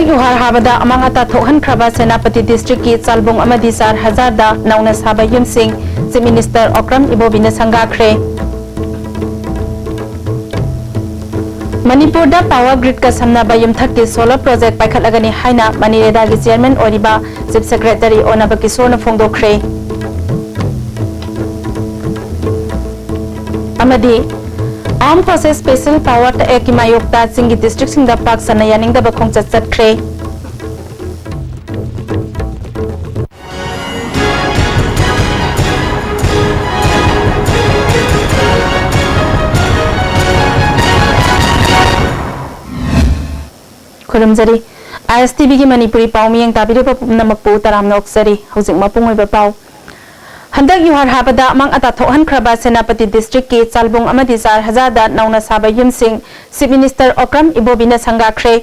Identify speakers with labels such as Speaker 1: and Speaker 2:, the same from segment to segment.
Speaker 1: युहार हाबदा among अता थोहन खरबा सेनापति district की चालबुंग अमदी 4,000 दा नौना साबा युमसिंग चीफ मिनिस्टर ओक्रम इबोबीना संगाख्रे। मणिपुर दा पावर ग्रिड का समनाबा युमथक की सोलर प्रोजेक्ट पाइखटलगनी हाइना मणिरेदा की चेयरमैन ओरिबा चीफ सेक्रेटरी ओनाबा किशोरना फोंदोख्रे। अमदी arm forces special power act की मायोक्ता चिंगी डिस्ट्रिक्ट सिंह दा पाक सना यानिंगदबा खोंगचत चतख्रे। खुरुमजरी ISTV की मणिपुरी पाव मियंग ताबिरबा पुनमकपु तरामना ओक्सरी हौजिक मपुंग ओइबा पाव। हंदक युहार हाबदा अमंग अता थोहन खरबा सेनापति डिस्ट्रिक्ट की चालबुंग अमदी 4,000 दा नौना साबा युमसिंग चीफ मिनिस्टर ओक्रम इबोबीना संगाख्रे।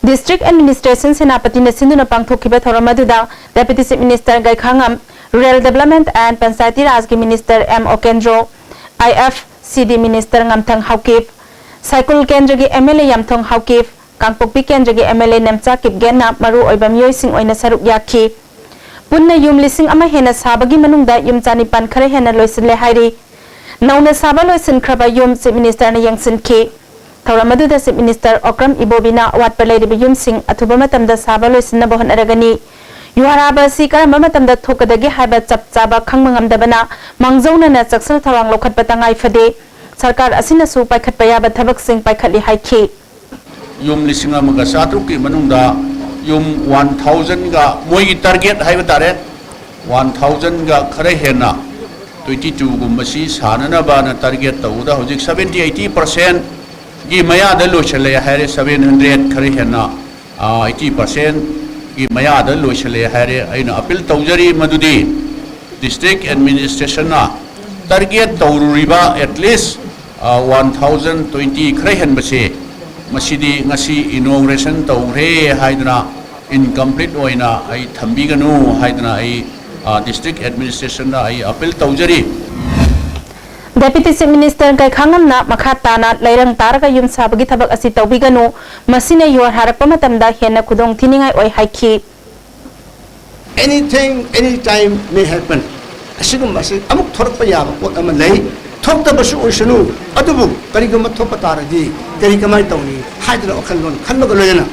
Speaker 1: डिस्ट्रिक्ट एडमिनिस्ट्रेशन सेनापति ने सिंधुना पांगथोखिबा थौरम अदुदा deputy chief minister Gaikhangam, rural development and Panchayati Raj की मिनिस्टर M O केंद्रो, IFCD मिनिस्टर ngамथंग हाउकिफ, साइकुल केंद्र की MLA यामथोंग हाउकिफ, कांगपोकपी केंद्र की MLA नेमचा किपगेना मरु ओइबा मियोइसिंग ओइना सरुक याखी। पुन्ना युम लिसिंग अमा हेना साबगी मनुंगदा युम चानिपान खरे हेना लोइसिनले हाइरी। नौना साबा लोइसिनख्रबा युम चीफ मिनिस्टर ने यंगसिनखी। थौरम अदुदा चीफ मिनिस्टर ओक्रम इबोबीना अवाटपा लैरिबा युमसिंग अथुबा मतमदा साबा लोइसिनबा होनरगनी। युहाराबा सी करम मतमदा थोकदगे हाइबा चपचाबा खंगबा ngamdabana मांगजौना चक्सल थवांग लौखटपा तंगाई फदे। सरकार असिनसु पाइखटपा याबा थबकसिंग पाइखटली हाइखी।
Speaker 2: युम लिसिंग अमगा सातरुकी मनुंगदा युम 1,000 का मोई टारगेट है बतारे 1,000 का खरे हेना 22 गुम्बसी साननबा न टारगेट तौदा होजिक 70-80% की मयादा लोइसले हारे 700 खरे हेना 80% की मयादा लोइसले हारे अइना अपील तौजरी मदुदी डिस्ट्रिक्ट एडमिनिस्ट्रेशन ना टारगेट तौरुरिबा एटलीस्ट 1,020 खरे हेनबसे मसीदी ngasi inauguration tawre haidna incomplete oina ai thambiganu haidna ai district administration na ai appeal tawjari
Speaker 1: Deputy Chief Minister Gaikhangam na makhatana lairang taraga yum sabagi thabak asi tawbiganu masine yuar harakpa matamda hena khudong thiningai oi haiki.
Speaker 3: Anything anytime may happen asigum masi amuk thorpa yaba pot ama lei थोक तबसु ओइसनु अदुबु करिगम थोप तारदी करि कमाइ तौनी हाइद्रा अखलवन खनबग लोयना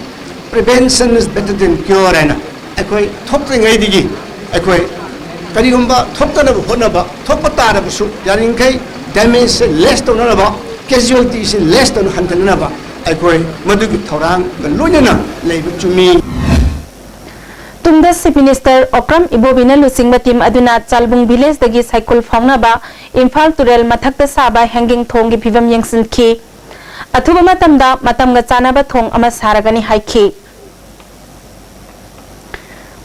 Speaker 3: prevention is better than cure हैना अखोय थोपत्रिङै दिगी अखोय करिगमबा थोपतनब होनबा थोप तारबसु यारिंखै डैमेज से लेस तौनबा कैजुअलिटी से लेस तौन हंतनबा अखोय मदुगि थौरांग लोयना लेबु चुमी। तुमदा चीफ मिनिस्टर ओक्रम इबोबीना लुसिंग टीम अदुना चालबुंग विलेज दगी साइकुल फाउनबा इम्फाल तुरेल मथक्ता साबा हैंगिंग थोंग की फिवम यंगसिनखी। अथुबा मतमदा मतमगा चानाबा थोंग अमा सारगनी हाइखी।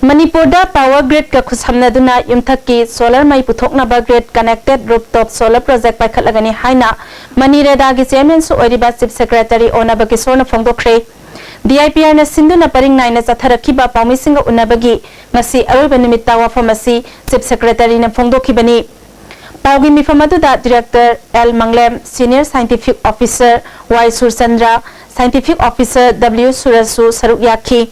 Speaker 3: मणिपुर दा पावर ग्रिड का खुसमनदुना युमथक की सोलर मई पुथोकनाबा grid connected rooftop solar project पाइखटलगनी हाइना मणिरेदा की चेयरमैन सु ओरिबा चीफ सेक्रेटरी ओनाबा किशोरना फोंदोख्रे। DIPR na sinduna paring nai na chatharakiba paumisinga unabagi ngasi aroiba nimitta wafam asi chief secretary na phongdokhibani. Paugi mifam aduda director L Manglem, senior scientific officer Y Surchandra, scientific officer W Surasu saruk yakhi.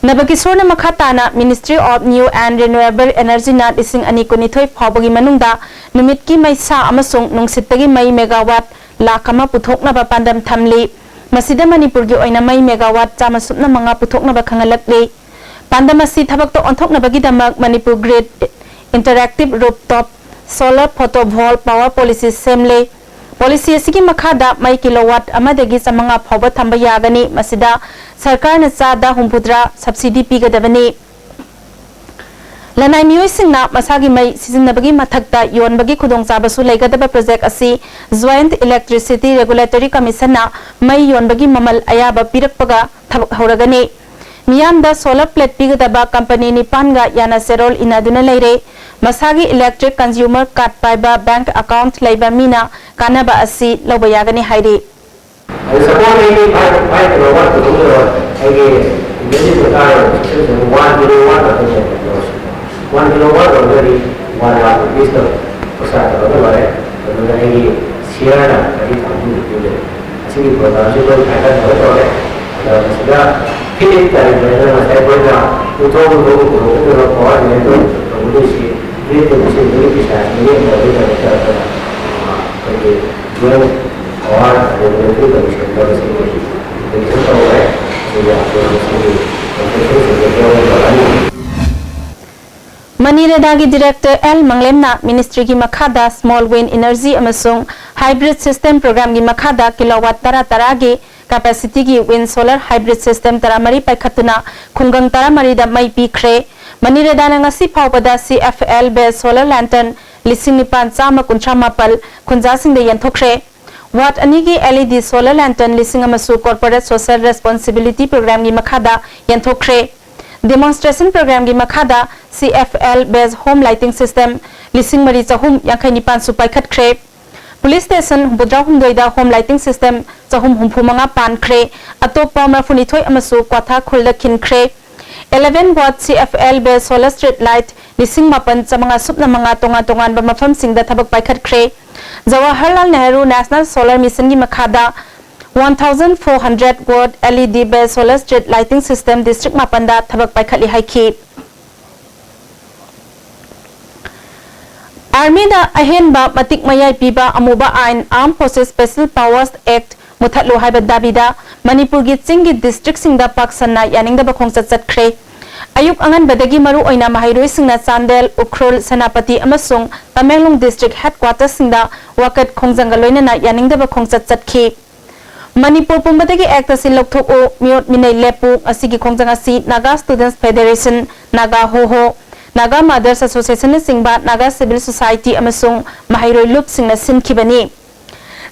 Speaker 3: Nabakisor na makhatana Ministry of New and Renewable Energy na ising ani kunithoi phawbagi manungda numit ki mai sa amasung nungsittagi mai megawatt lakama puthokna ba pandam thamli. मसीदा मणिपुर की ओइना मई megawatt Chama सुपना मंगा पुथोकनबा खंगलकले पांडमसी थबक तो ओंथोकनबगीदमक Manipur grid interactive rooftop solar photovoltaic power policy सेमले policy असगी मखादा मई किलोवाट अमदगी चमंगा फावबा थंबा यागनी मसीदा सरकार न चादा हुंफुद्रा सब्सिडी पीगदबनी लनाई मियोइसिंगना मसागी मई सिजनबगी मथक्ता योनबगी खुदोंचाबसु लेगदबा प्रोजेक्ट असि जॉइंट इलेक्ट्रिसिटी रेगुलेटरी कमीशन ना मई योनबगी ममल अयाबा पिरकपगा थबक हौरगनी मियाम दा सोलर प्लेट पीगदबा कंपनी निपानगा याना सेरोल इनादुना लेरे मसागी इलेक्ट्रिक कंज्यूमर कार्ड पाइबा बैंक अकाउंट लेबा मीना कानाबा अस्सी लौबा यागनी हाइरी मनीरेदागी डायरेक्टर एल मंगलेमना मिनिस्ट्री की मखादा स्मॉल विंड एनर्जी अमसुंग हाइब्रिड सिस्टम प्रोग्राम की मखादा किलोवाट तरा की कैपेसिटी की विंड सोलर हाइब्रिड सिस्टम तरामरी पाइखतुना खुंगंग तरामरी दा मई पीखरे मनीरेदाना ngasi फावपदा CFL बेस सोलर लैंटर्न लिसिंग निपान चामा कुंट्रा मापल खुंजासिंग दे यंथोखरे वाट अनिगी LED सोलर लैंटर्न लिसिंग अमसु कॉर्पोरेट सोशल रेस्पॉन्सिबिलिटी प्रोग्राम की मखादा यंथोखरे डेमोन्स्ट्रेशन प्रोग्राम की मखादा CFL base home lighting system लिसिंग मरी चहुम यांखै निपान सु पाइखतखरे पुलिस स्टेशन बुद्रा हुमदोइदा होम लाइटिंग सिस्टम चहुम हुमफुमंगा पानखरे अतोपा मरफुनिथोय अमसु क्वाथा खुलदा खिनखरे 11 watt CFL base solar street light लिसिंग मापन चमंगा सुपनमंगा तोंगा तोंगान बा मफम सिंगदा थबक पाइखतखरे Jawaharlal Nehru national solar mission की मखादा 1400 watt LED base solar street lighting system district मापनदा थबक पाइखतली हाइखी आर्मी दा अहेनबा मतिक मयाई पीबा अमुबा आइन arm forces special powers act मुथतलो हाइबा दाबिदा मणिपुर की चिंगी डिस्ट्रिक्ट सिंगदा पाकसन्ना यानिंगदा खोंगचत चतखरे अयुक अंगन बदगी मरु ओइना माहिरोइ सिंगना चांदेल उखरुल सेनापति अमसुंग तमेंगलोंग डिस्ट्रिक्ट हेडक्वार्टर्स सिंगदा वाकत खोंगजंगा लोइनना यानिंगदा खोंगचत चतखी मणिपुर पुंबदगी एक्ट असि लौथोको मियोट मिनै लेपु असिगी खोंगजंग असि Naga students federation Naga Hoho Naga mothers association सिंगबा नागा सिविल सोसाइटी अमसुंग माहिरोइ लुप सिंगना सिनखिबनी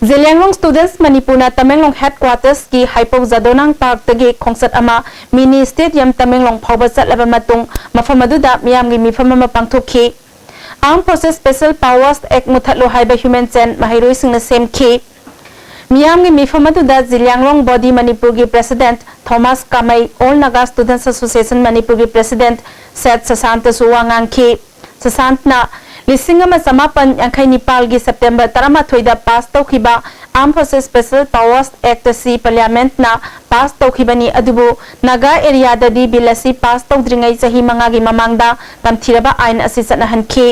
Speaker 3: जिलियांगलोंग स्टूडेंट्स मणिपुरना तमेंगलोंग हेडक्वार्टर्स की हाइपो जादोनांग पार्क तगे खोंगसत अमा मिनी स्टेडियम तमेंगलोंग फावबा चतलबा मतुंग मफम अदुदा मियामगी मिफम अमा पांगथोखि arm forces special powers act मुथतलो हाइबा ह्यूमन चेन माहिरोइ सिंगना सेमखि मियामगी मिफम अदुदा जिलियांगलोंग बॉडी मणिपुर की president Thomas Kamei all Naga students association Manipur की प्रेसिडेंट सेट सशांत सुवांगांखि सशांतना लिसिंग अमा समापन यांखै निपाल की सेप्टेम्बर 13 पास तौखिबा arm forces special powers act सी पार्लियामेंट ना पास तौखिबनी अदुबु नागा एरिया ददी बिल असि पास तौद्रिङै चही मंगा की ममांगदा तमथिरबा आइन असि चनहनखि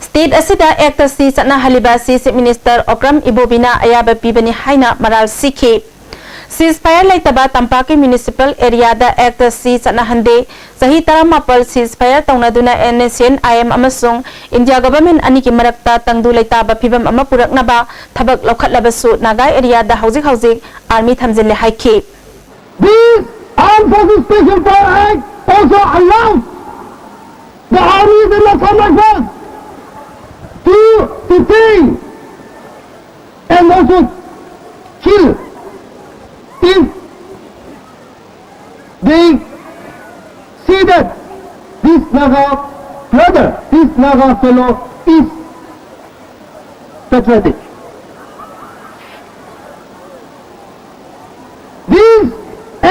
Speaker 3: स्टेट असिदा एक्ट सी चनहलिबा चीफ मिनिस्टर ओक्रम इबोबिना अयाबा पीबनी हाइना मराल सिखि सीजफायर लेतबा तंपाकी म्युनिसिपल एरिया दा एक्ट सी चनहंदे सही तरमापल सीजफायर तौनादुना NSN IM अमसुंग इंडिया गवर्नमेंट अनि की मरक्ता तंगदु लेताबा फिबम अमा पुरकनबा थबक लौखतलबसु नागा एरिया दा हौजिक हौजिक army थमजिले हाइखि
Speaker 4: This Armed Forces Special Power Act also allows the army in the common force to detain and also kill if they see that this Naga brother, this Naga fellow is patriotic. This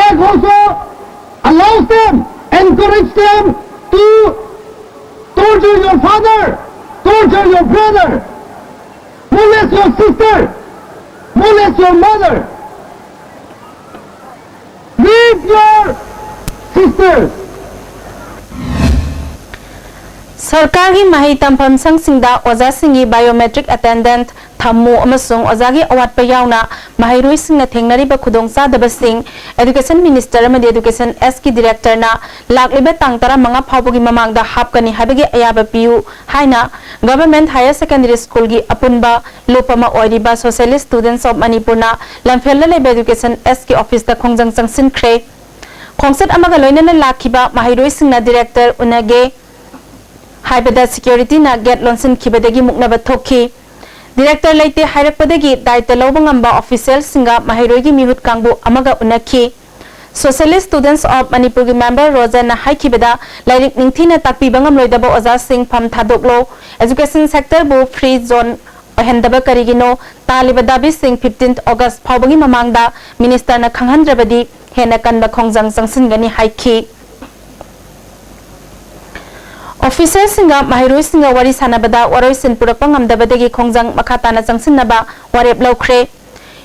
Speaker 4: act also allows them, encourage them to torture your father, torture your brother, molest your sister, molest your mother. Leave your sisters.
Speaker 3: सरकार की महई तंफम संगसिंगदा ओजा सिंगी biometric attendant थम्मु अमसुंग ओजागी अवाटपा यावना महैरोइ सिंगना थेंगनरिबा खुदोंचादबसिंग एजुकेशन मिनिस्टर अमदि एजुकेशन एस की डायरेक्टर ना लाकलिबा तांग 15 फावबगी ममांगदा हापकनी हाबगे अयाबा पियु हाइना गवर्नमेंट हायर सेकेंडरी स्कूल की अपुनबा लोपमा ओइरिबा सोशलिस्ट स्टूडेंट्स ऑफ मणिपुरना लमफेल लेबा एजुकेशन एस की ऑफिस दा खोंजंग चंगसिनख्रे खोंसत अमगा लोइनना लाखिबा महैरोइ सिंगना डायरेक्टर उनगे हाइबदा सिक्योरिटी ना गेट लॉन्सन खिबदगी मुकनबा थोखी डायरेक्टर लेते हाइरकपदगी दायित्व लौबा ngamba ऑफिशियल सिंगा महैरोइगी मिहुत कांगबु अमगा उनखी Socialist Students of Manipur की member Rosanna हाइकिबदा लाइरिक निंगथीना ताकपीबा ngamloidaba oja sing pham thadoklo education sector bu free zone ohendaba karigino taliba dabi sing 15th August phawbangi mamangda minister na khanghandrabadi hena kanba khongjang jangsin haiki Officer singa mahiroi singa wari sanabada waroi sin purakpa ngamdabadagi khongjang makhatana jangsinnaba warep lawkhre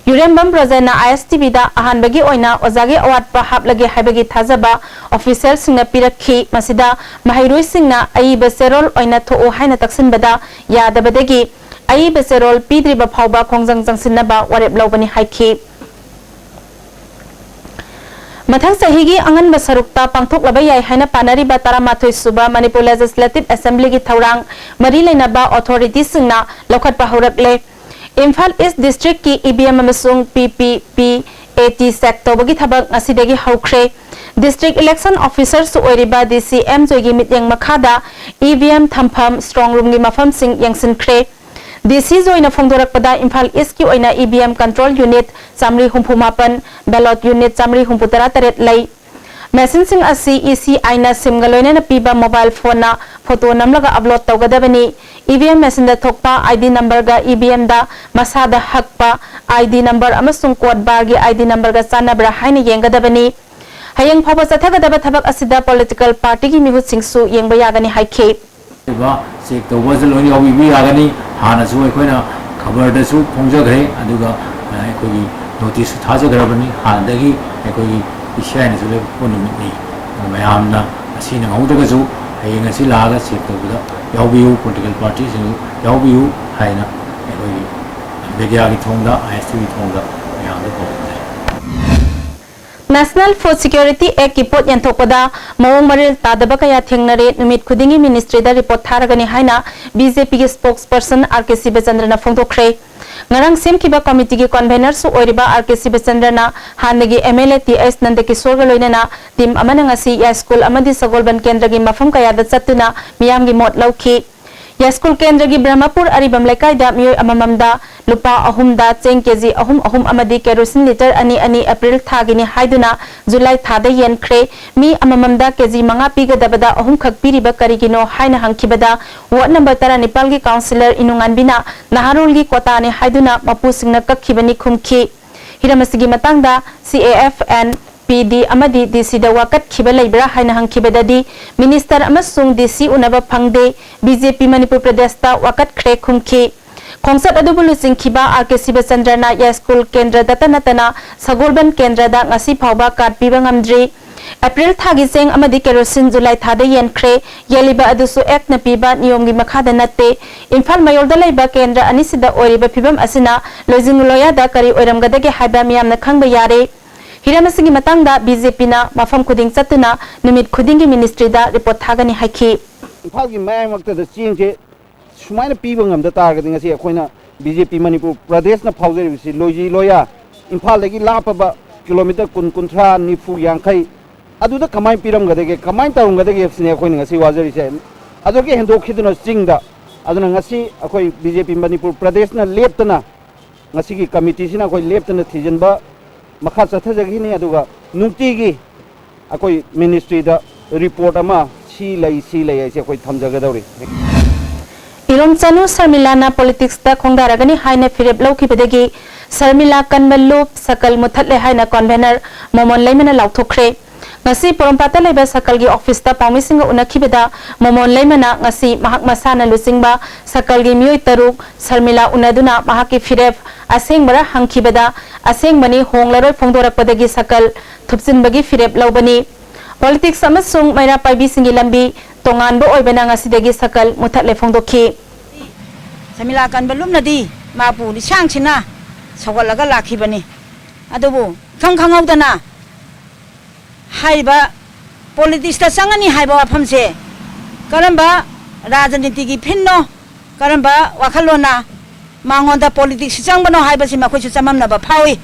Speaker 3: Yurembam Rosanna ISTB da ahanbagi oina ozagi awat pa haplagi haibagi thajaba official singna pirakhi masida mahiroi singna ai beserol oina tho haina taksinbada yadabadagi ai beserol pidriba phawba khongjang jangsinnaba warep lawbani haiki Mathang sahigi angan basarukta pangthok laba yai haina panari ba taramathoi suba Manipur Legislative Assembly gi thaurang mari leinaba authority singna lokhat pa horakle Imphal East District ki EBM amasung PPP AT sector bagi thabak asidagi haukre District Election Officer su oiriba DCM joigi mityang makhada EVM thampham strong room gi mafam sing yangsin kre DC joina phongdorak pada Imphal East ki oina EVM control unit samri humpumapan ballot unit samri humputara taret lai Machine sing asi EC aina simgaloina na piba mobile phone na photo namlaga upload tawgadabani EVM machine da thokpa ID number ga EVM da masada hakpa ID number amasung code bar gi ID number ga sanabra haina yengadabani hayang phaba chathagadaba thabak asida political party gi mihut singsu yengba yagani haike
Speaker 5: ba sek to was lo yawi bi yagani hana su koina khabar da su phongjagre aduga koi notice thajagrabani handagi koi isya ni sule ponumni mayamna asina ngaudaga su hayeng asi laga sek to da yawiu political parties yawiu haina koi media gi thongda ISTV thongda mayamda ko
Speaker 3: National Food Security Act ki pot yanthokpada mawong maril tadaba kaya thengnare numit khudingi ministry da report tharagani haina BJP ki spokesperson RK Sibachandra na phongdokre ngarang sem kiba committee ki convener su oiriba RK Sibachandra na hanagi MLA TS Nandakishore ga loinana team amana ngasi ya school amadi sagolban kendra gi mafam kaya da chattuna miyam gi mot lauki ya school kendra gi Brahmapur aribam lekai da miyoi amamamda lupa ahumda cheng kg ahum amadi kerosene liter ani April thagini haiduna July thada yen khre mi amamamda kg manga pigadabada ahum khak piriba karigino haina hangkibada ward number 19 gi councillor inungan bina naharul gi kota ni haiduna mapu singna kakhibani khumki hiramasigi matangda CAFN PD amadi DC da wakat khiba leibra haina hangkibadadi minister amasung DC unaba phangde BJP Manipur Pradesh ta wakat khre khumki Kongsat adubulu singkiba RK Sibachandra na ya school kendra datanatana sagolban kendra da ngasi phawba card piba ngamdri April thagi seng amadi kerosene July thada yen khre yeliba adusu act na piba niyom gi makhada natte Imphal mayor da leiba kendra anisida oriba phibam asina lojing loya da kari oiramgada ge haiba miyam na khangba yare hiramasigi matangda BJP na mafam khuding chatuna numit khudingi ministry da report thagani haiki
Speaker 4: Imphal gi mayam makta da chingje sumaina piba ngamda targadi ngasi akoina BJP Manipur Pradesh na phawjeri loji loya Imphal lagi lapaba kilometer kun kunthra nifu yankai aduda kamai piram gadege kamai tarum gadege sine akoina ngasi wajeri se adoge hendo khiduna chingda aduna ngasi akoi BJP Manipur Pradesh na leptana ngasi gi committee sina akoi leptana thijenba makha chathajagi ni aduga nukti gi akoi ministry da report ama si lai aise akoi thamjagadawri
Speaker 3: Ilom chanu Sarmila politics da khongdaragani haina firep lawkibadagi Sarmila kanmalup sakal muthatle haina convener momon leimana lauthokre ngasi porompata leba sakal gi office ta pawmisinga unakhibada momon leimana ngasi mahak masana lusingba sakal gi miyoi taruk Sarmila unaduna mahaki firep aseng bara hangkhibada aseng mani honglaroi phongdorakpadagi sakal thupsinbagi firep lawbani politics amasung maira paibi singi lambi tongan bo oibana ngasidagi sakal muthatle phongdokhi
Speaker 6: Sarmila kanbalum nadi mapu ni sangchina sogalaga lakhibani adubu khanghaudana haiba politics ta sangani haiba wafamse karamba rajaniti gi phinno karamba wakhalona mangonda politics changbano haiba sima khoisu chamamna ba phawi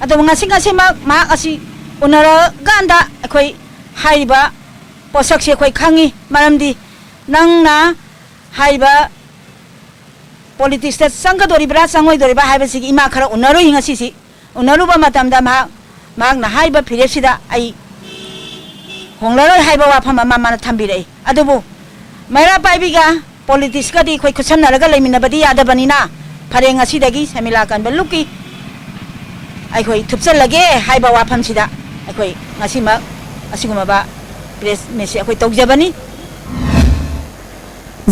Speaker 6: adubu ngasi ma asi unara ganda khoi haiba posakse khoi khangi maramdi nangna haiba politics ta sangga dori bra sangoi dori ba haiba sigi ima khara unaru hinga sisi unaru ba matamda ma ꯃꯍꯥꯛꯅ ꯍꯥꯏꯕ ꯐꯤꯔꯦꯞꯁꯤꯗ ꯑꯩ ꯍꯣꯡꯂꯔꯣꯏ ꯍꯥꯏꯕ ꯋꯥꯐꯝ ꯑꯃ ꯃꯥꯅ ꯊꯝꯕꯤꯔꯛꯏ ꯑꯗꯨꯕꯨ ꯃꯩꯔꯥ ꯄꯥꯏꯕꯤꯒ ꯄꯣꯂꯤꯇꯤꯛꯁꯀꯗꯤ ꯑꯩꯈꯣꯏ ꯈꯨꯠꯁꯝꯅꯔꯒ ꯂꯩꯃꯤꯟꯅꯕꯗꯤ ꯌꯥꯗꯕꯅꯤꯅ ꯐꯔꯦ ꯉꯁꯤꯗꯒꯤ ꯁꯦꯃꯤꯂꯥ ꯀꯟꯕ ꯂꯨꯞꯀꯤ ꯑꯩꯈꯣꯏ ꯊꯨꯞꯆꯜꯂꯒꯦ ꯍꯥꯏꯕ ꯋꯥꯐꯝꯁꯤꯗ ꯑꯩꯈꯣꯏ ꯉꯁꯤꯃꯛ ꯑꯁꯤꯒꯨꯝꯂꯕ ꯄ꯭रेस मेसे अखोई तौजबनी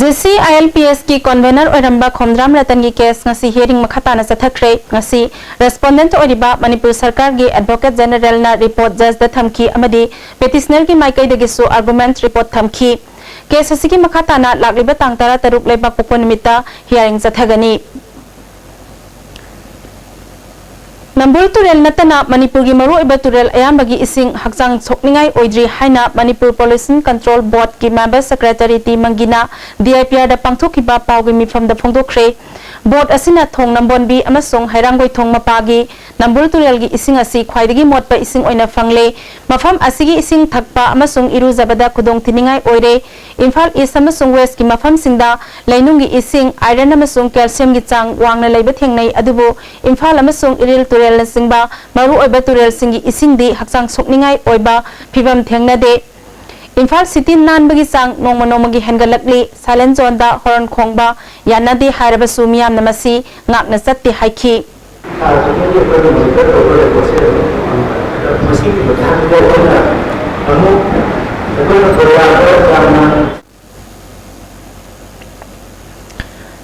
Speaker 3: JC ILPS की कन्वेनर ओरंबा खोमद्राम रतन की case ngasi hearing makhatana chathakre ngasi respondent oriba manipur sarkar gi advocate general na report judge da thamki amadi petitioner ki maikai dagi su argument report thamki case asigi makhatana lagliba tangtara taruk leba pokon nimita hearing chathagani Nambul turel natana Manipur gi maru iba turel ayambagi ising hakjang chokningai oidri haina Manipur Pollution Control Board ki member secretary ti mangina DIPR da pangthokiba pawgi mifam da phongdokre board asina thong nambon bi amasong hairangoi thong mapagi Nambul turel gi ising asi khwaidagi motpa ising oina fangle mafam asigi ising thakpa amasong iru zabada khudong tiningai oire Imphal East amasong West ki mafam singda lainung gi ising iron amasong calcium gi chang wangna leiba thengnai adubu Imphal amasong iril turel singba maru oiba turel singi ising di hakjang sokningai oiba phibam thengnade Imphal City nan bagi sang nongma nongmagi hengalakli silent zone da horon khongba yanadi haraba sumiyam namasi ngakna satti haiki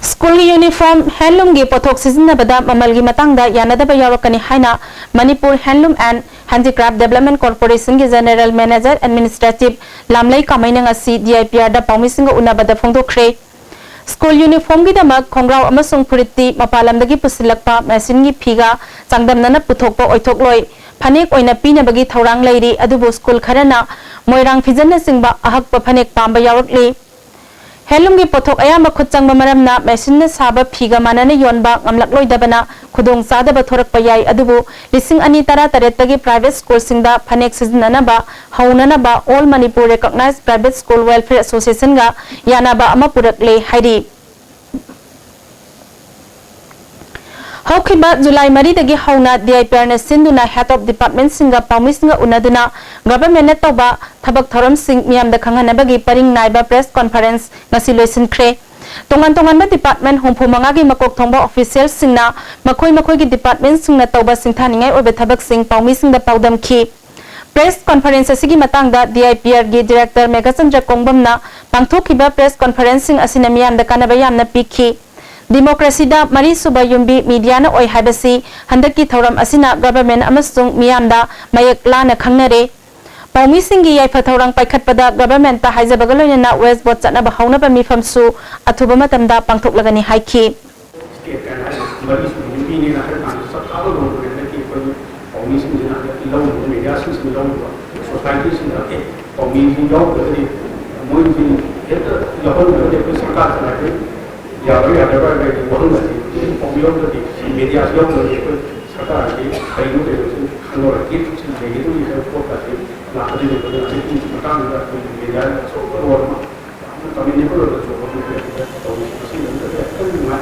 Speaker 3: School uniform handloom gi pothok sizna bada mamal gi matang da yanada ba yarakani haina Manipur Handloom and Handicraft Development Corporation gi General Manager Administrative Lamlai Kamainang asi DIPR da pawmisinga unabada phongdokre School uniform gi damak khongrau amasung puriti mapalam dagi pusilakpa machine gi phiga changdamnana puthokpa oithokloi phanek oina pina bagi thorang leiri adubu school kharana moirang phijana singba ahakpa phanek pamba yarakli Handloom gi pothok ayamba khutchangba maramna machine saba phiga manana yonba ngamlakloi dabana khudong sadaba thorakpa yai adubu lising ani tara taret tagi private school singda phanek siznana ba haunana ba all Manipur recognized private school welfare association ga yana ba ama purakle hairi Haukiba July Mari dagi hauna DIPR na sinduna head of department singa pawmi singa unaduna government na tawba thabak thoram sing miyam da khangana bagi paring naiba press conference ngasi loisin kre tongan ba department hompu manga gi makok thongba official singna makhoi gi department singna tawba singthaningai obe thabak sing pawmi singda pawdam ki press conference asigi matang da DIPR gi director Megachandra Kongbamna pangthokiba press conference sing asina miyam da kanaba yamna pikhi Democracy da Mari Suba Yumbi media na oi habasi handaki thoram asina government amasung miyamda mayak lana khangnare pawmi singi yai phathorang paikhatpada government ta haijabagaloina na west board chana ba hauna ba mifam su athuba matamda pangthok lagani haiki
Speaker 7: state and Mari Suba Yumbi ni na kan sab thalo lo ne ki pawmi singi na lo media singi lo society singi ke pawmi singi lo de moi singi eta level de ko sarkar na ke या अगर वहाँ popular media सरकार की कई लोग लेकिन तो ये करते media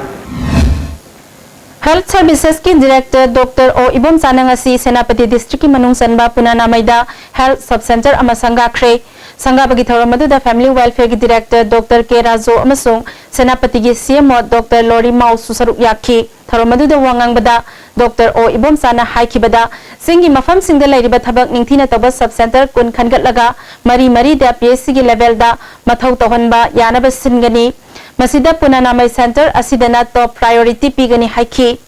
Speaker 3: Health Services ki Director Dr. O Ibom Sanangasi Senapati District ki Manung Sanba Punana Maida Health Sub Center Amasanga Kre Sangha bagi thoram madu da Family Welfare ki Director Dr. K Razo amasung Senapati ki CMO Dr. Lori Mau Susaruk Yakhi thoram madu da wangang bada Dr. O Ibom Sana haiki bada singi mafam singda lairiba thabak ningthina taba Sub Center kun khangat laga mari da PSC ki level da mathau tohanba yana ba singani Masida Punana Mai Center asidana top priority pigani haiki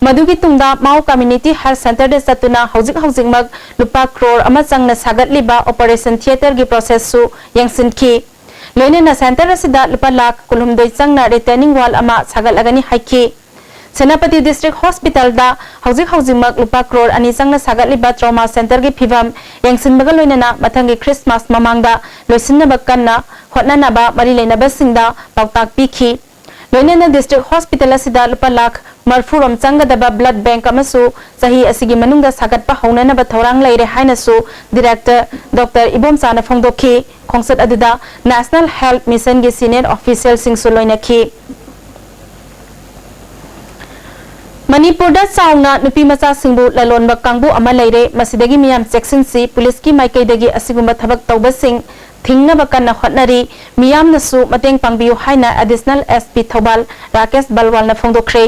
Speaker 3: Madugi tungda Mau Community Health Center de satuna haujik mag lupa crore ama changna sagat liba operation theater gi process su yangsin ki loine na center asida lupa lakh kulumdoi changna retaining wall ama sagat lagani haiki Senapati District Hospital da haujik mag lupa crore ani changna sagat liba trauma center gi phibam yangsin baga loine na mathangi Christmas mamangda loisinna bakkanna hotna ba mari leina ba singda pautak pikhi loine na District Hospital asida lupa lakh Marfuram Changadaba Blood Bank amasu sahi asigi manungda sagatpa haunana ba thorang leire hainasu Director Dr. Ibom Sana Phongdokhi khongsat aduda National Health Mission gi senior official sing suloina ki Manipur चाउना नुपी मचा सिंबु ललोनब कांगबु अमा लेरे मसिदगी मियाम सेक्शनसी police की माइकैदगी असिगुम्बा थबक तौबसिंग थिंगनब कन्ना होटनरी मियामनसु मतेंग पांगबियु हाइना एडिशनल एसपी थौबाल राकेश बलवालना फोंदोखरे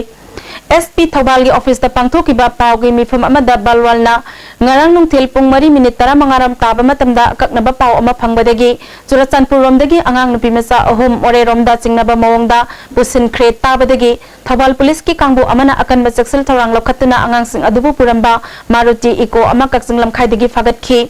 Speaker 3: एसपी थौबाल की ऑफिस पांथोकिबा पावगी मिफम अमदा बलवालना ngarang nungthil pung 4 minute 15 taba matamda kaknaba paw ama phangbadagi Churachandpur romdagi angang nupi masa ahum ore romda chingnaba mawongda busin khre tabadagi Thobal police ki kangbu amana akan bachaksal thorang lokhatuna angang sing adubu puramba Maruti Eco ama kaksing lamkhaidagi fagatki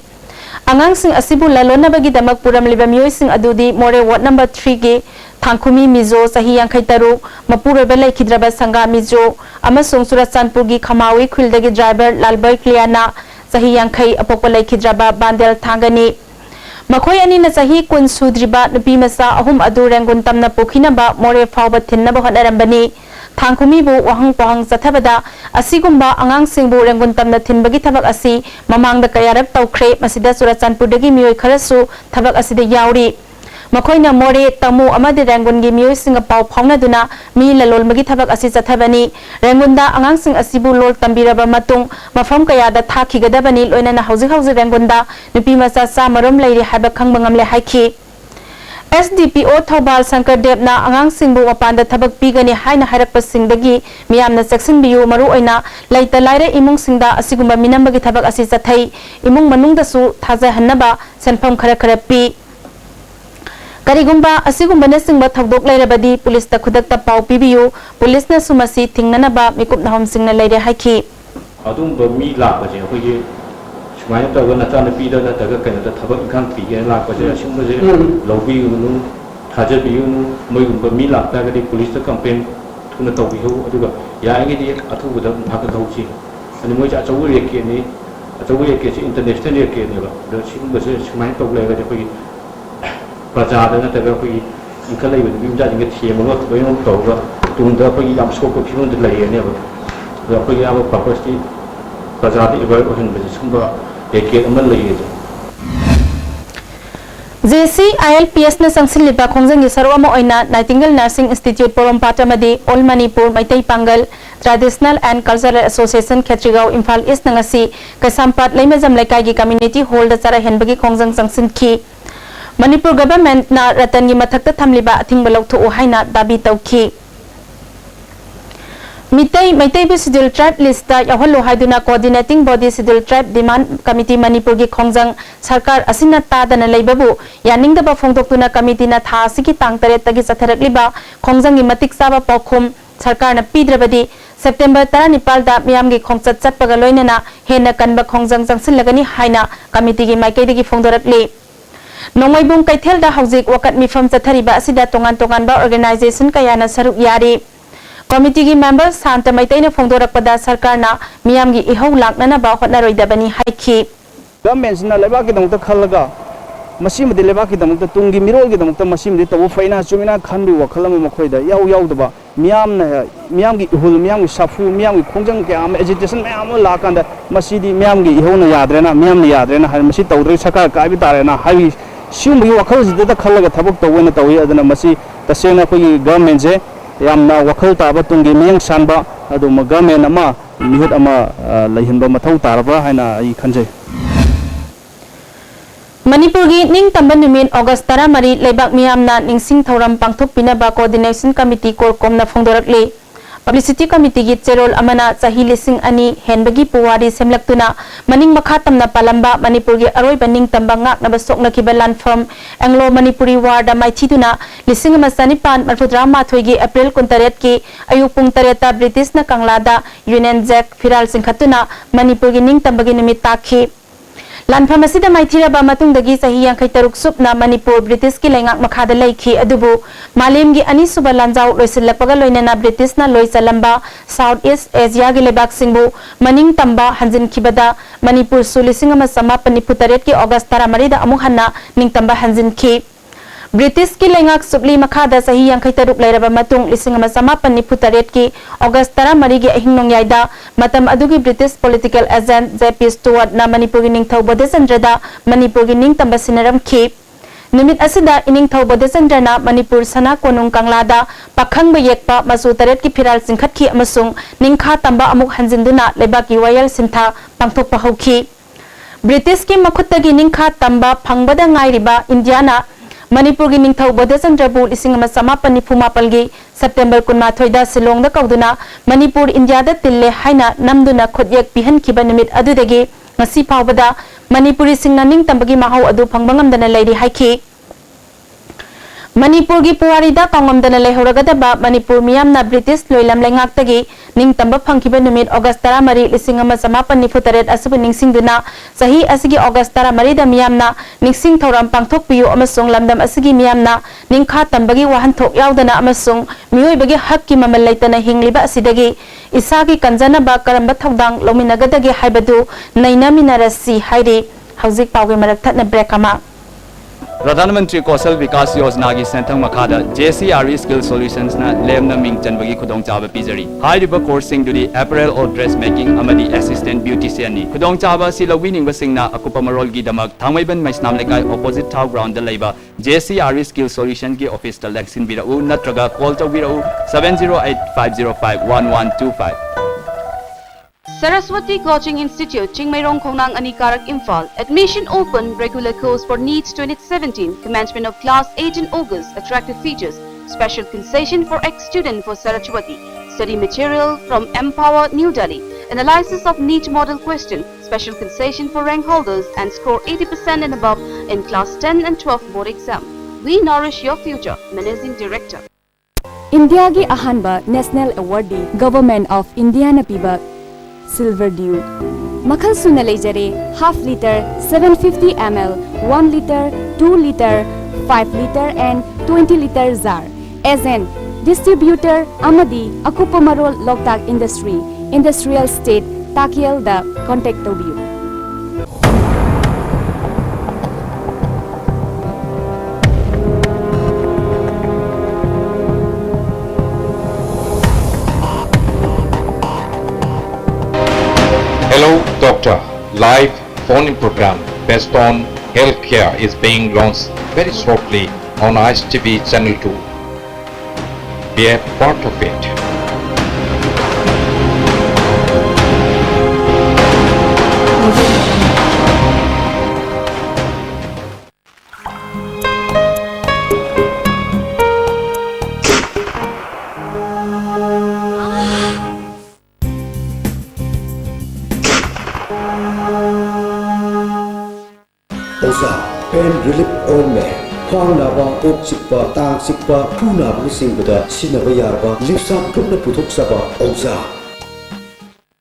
Speaker 3: angang sing asibu lalonabagi damak puram liba miyoi sing adudi more ward number 3 gi Thangkumi Mizo sahi yangkhai taru mapuraba laikhidraba sanga Mizo amasung Churachandpur gi Khamawi khildagi driver Lalbai Kliana sahi yangkhai apokpa laikhidraba Bandel Thangani makhoi ani na sahi kun sudriba nupi masa ahum adu rengun tamna pokhinaba more fawba thinnaba hodarambani Thangkumi bu wahang pahang sathabada asigumba angang singbu rengun tamna thinbagi thabak asi mamangda kayarap tawkhre masida Churachandpur dagi miyoi kharasu thabak asida yauri makoina more tamu amadi rangun gi miyoi singa paw phawnaduna mi lalol magi thabak asi chathabani rangunda angang sing asibu lol tambiraba matung mafam kayada thakigadabani loinana hauji rangunda nupi masa sa marom leiri haba khangbangamle haiki SDPO Thobal Sankar Debna angang singbu mapanda thabak pigani haina hairakpa singdagi miyamna section biu maru oina laita laire imung singda asigumba minambagi thabak asi chathai imung manungda su thaja hannaba senpham khara pi Karigumba asigumba na singba thagdok lairabadi police ta khudakta paw pibiyu police na sumasi thingnanaba mikup nahom singna laire haiki
Speaker 8: adum ba mi la ba je hoye sumai ta ga na ta na pi da ta ga kan ta thabak khang pi ge la ba je sing ba je lobi nu thaje bi nu moi ba mi la ta ga di police ta campaign thuna taw bi ho adu ga ya ngi di athu ba da phak thau chi ani moi ja chaw re ke ni chaw re ke chi international re ke ni ba da sing ba je sumai taw le ga de hoye Praja dan ada apa ini kalau ibu ibu jadi ingat siapa orang tu yang tahu apa tunda apa ini am skop kau pun terlalu ini apa ini apa pasti praja itu ibu orang betul semua dekat amal lagi itu.
Speaker 3: JC ILPS na sangsil liba khongjang gi sarwa ma oina Nightingale Nursing Institute Porompata madi All Manipur Maitai Pangal Traditional and Cultural Association Khetrigau Imphal East nangasi Kasampat Laimajam Laikai gi community hall da chara henbagi khongjang sangsin ki Manipur government na ratan gi mathakta thamliba athingba lawtho haina dabi tawki Maitai bu schedule tribe list ta yaholo haiduna coordinating body schedule tribe demand committee Manipur gi khongjang sarkar asina ta dana leibabu yaningda ba phongdoktuna committee na tha sigi tang tare tagi chatharakliba khongjang gi matik saba pokhum sarkar na pidrabadi September 19 da miyam gi khongchat chatpaga loinana hena kanba khongjang jangsin lagani haina committee gi maikai gi phongdorakli Nongaibung kaithel da haujik wakat mifam chathariba asida tongan ba organization kayana saruk yari committee gi members santa maitaina phongdorakpada sarkarna miyam gi ihau laknana ba hotnaroidabani haiki
Speaker 4: government na leba ki dangta khalaga masim de leba ki dangta tungi mirol ki dangta masim de tabu faina chumina khanbi wakhalam makhoida yaw daba miyam gi ihul miyam gi safu miyam gi khongjang ke am agitation miyam la kanda masidi miyam gi ihona yadrena miyam ni yadrena har masi tawdre sakar ka bi tarena hawi sium gi wakhal ji da khalaga thabuk tawena tawi adana masi tasena khoi government je yamna wakhal taba tungi miyang sanba adu ma government ama mihut ama laihinba mathau taraba haina ai khanjai
Speaker 3: Manipur gi ning tamba numin August 13 leibak miyamna ningsing thoram pangthok pinaba coordination committee kor komna phongdorakli publicity committee gi cherol amana chahi lising ani henbagi puwari semlaktuna maning makha tamna palamba Manipur gi aroi baning tamba ngak na basokna ki balan from Anglo Manipuri war da maithiduna lising masani pan marfudra mathoi gi April 28 ki ayuk pung tareta British na kanglada Union Jack firal singkhatuna Manipur gi ning tamba gi nimit takhi Lanfam asida maithiraba matungdagi sahi yangkhai taruk supna Manipur British ki lengak makhada leikhi adubu malim gi ani suba lanjau loisilakpaga loinana British na loisalamba South East Asia gi lebak singbu maning tamba hanjin khibada Manipur sulising ama samapani putaret ki August 13 da amuk hanna ning tamba hanjin khi British ki lengak supli makhada sahi yangkhai taruk lairaba matung lising ama samapani putaret ki August 13 gi ahingnong yaida matam adugi British political agent JP Stewart na Manipur gi ningthau bodesandra da Manipur gi ning tamba sinaram khi
Speaker 1: Numit asida ining thau Bodhachandra Manipur sana konung Kanglada pakhang bayekpa masu taret ki phiral singkhat ki amasung ningkha tamba amuk hanjinduna lebaki wayal sintha pangthok pahauki British ki makhutagi ningkha tamba phangbada ngairiba Indiana Manipur ki ningthau Bodhachandra bu ising sama panifumapal gi September 19 da Silong da kauduna Manipur India da tille haina namduna khodyek pihan kiba nimit adudagi ngasi phawbada Manipuri singna ning tambagi mahau adu phangbangam dana leiri haiki Manipur gi puwari da kangam dana lehoragadaba Manipur miyamna British loilam lengak tagi ning tamba phangkiba numit August 13 1994 asabu ningsingduna sahi asigi August 13 da miyamna ningsing thoram pangthok piyu amasung lamdam asigi miyamna ningkha tambagi wahanthok yaudana amasung miyoibagi hakki mamal leitana hingliba asidagi isagi kanjana ba karamba thodang lominagadagi haibadu nainaminarasi hairi hauzik pawge marak thatna break ama
Speaker 9: प्रधानमंत्री कौशल विकास योजना की सेंथंग मखादा JCRE skill solutions ना Lemna Ming चनबगी खुदोंग चाबा पिजरी हाइरिबा कोर्सिंग दुदी apparel और dress making अमदी assistant beautician नि खुदोंग चाबा सि लविनिंग बसिंगना अकुपा मरोल की दमक थांगमैबन मैसनाम लेकाय ऑपोजिट टाउ ग्राउंड द लेबा JCRE स्किल सॉल्यूशन की ऑफिस द लेक्सिन बिराउ नत्रगा कॉल तौबिराउ 7085051125
Speaker 3: Saraswati Coaching Institute, Chingmairong Khongnang Anikarak Imphal. Admission open, regular course for NEET 2017. Commencement of class 8 in August. Attractive features. Special concession for ex-student for Saraswati. Study material from Empower New Delhi. Analysis of NEET model question. Special concession for rank holders and score 80% and above in class 10 and 12 board exam. We nourish your future. Managing Director.
Speaker 10: India ki ahanba National Awardee Government of India na piba Silver Dew. Makhal suna leijare half liter, 750 ml, 1 liter, 2 liter, 5 liter and 20 liter jar. As an distributor amadi Akupa Marol Loktak Industry, Industrial State, Takiel da contact tobiu.
Speaker 11: Hello Doctor, live phone-in program based on healthcare is being launched very shortly on ISTV Channel 2. Be a part of it.
Speaker 12: Oza Pain Relief Ointment Khwang naba, ok sikpa, tang sikpa, phu naba ni singbada sinaba yarba, lipsap tukna puthok saba Oza.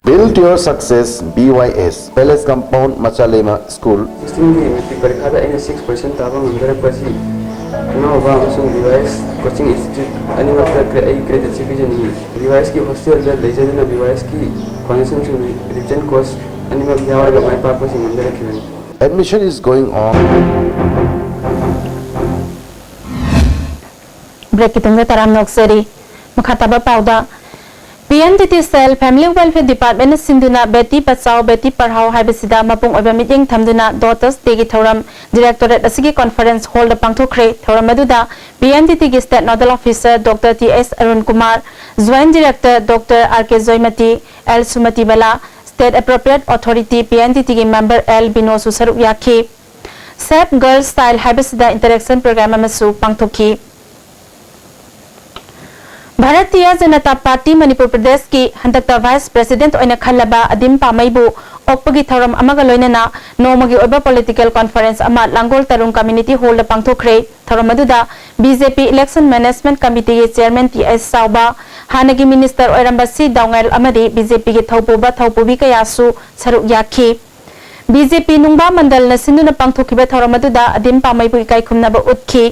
Speaker 13: Build your success BYS Palace Compound Machalema School.
Speaker 14: 16 की metric परीक्षा दा 6% ताबा मंगरपसी nova अमसुंग BYS coaching institute अनिवार्य credit सिपिजन नि BYS की hostel दा lesion BYS की foundation से return course अनिवार्य यावर गा माय पापा सिंग मंदर रखिबन
Speaker 13: Admission is going on.
Speaker 1: Break kitungda taram nokseri mukhataba pauda PNDT Cell Family Welfare Department Sinduna Beti Bachao Beti Parhao haibasida mapung oba meeting thamduna Daughters Day gi thoram Directorate asigi conference hall da pangthokre thoram aduda PNDT gi State Nodal Officer Dr. T.S. Arun Kumar, Joint Director Dr. R.K. Zoimati, L. Sumati Bala, State Appropriate Authority PNDT gi member L. Bino Susaru Yaki, Save Girls Style haibasida interaction program amasu pangthoki. Bharatiya Janata party Manipur Pradesh की हंदकता vice president ओइना खल्लबा अदिम पामैबु ओकपगी थौरम अमगा लोइनना नोमगी ओइबा पॉलिटिकल कॉन्फ्रेंस अमा लांगोल तरुंग कम्युनिटी हॉल द पांगथोखरे थौरम अदुदा बीजेपी इलेक्शन मैनेजमेंट कमिटी के चेयरमैन टीएस साउबा हानगी मिनिस्टर ओइरंबसी दाउंगल अमदी बीजेपी के थौपुबा थौपुबी कयासु सरुक याखी बीजेपी नुंगबा मंडल न सिंदुना पांगथोखिबा थौरम अदुदा अदिम पामैबु इकाई खुमनाबा उतखी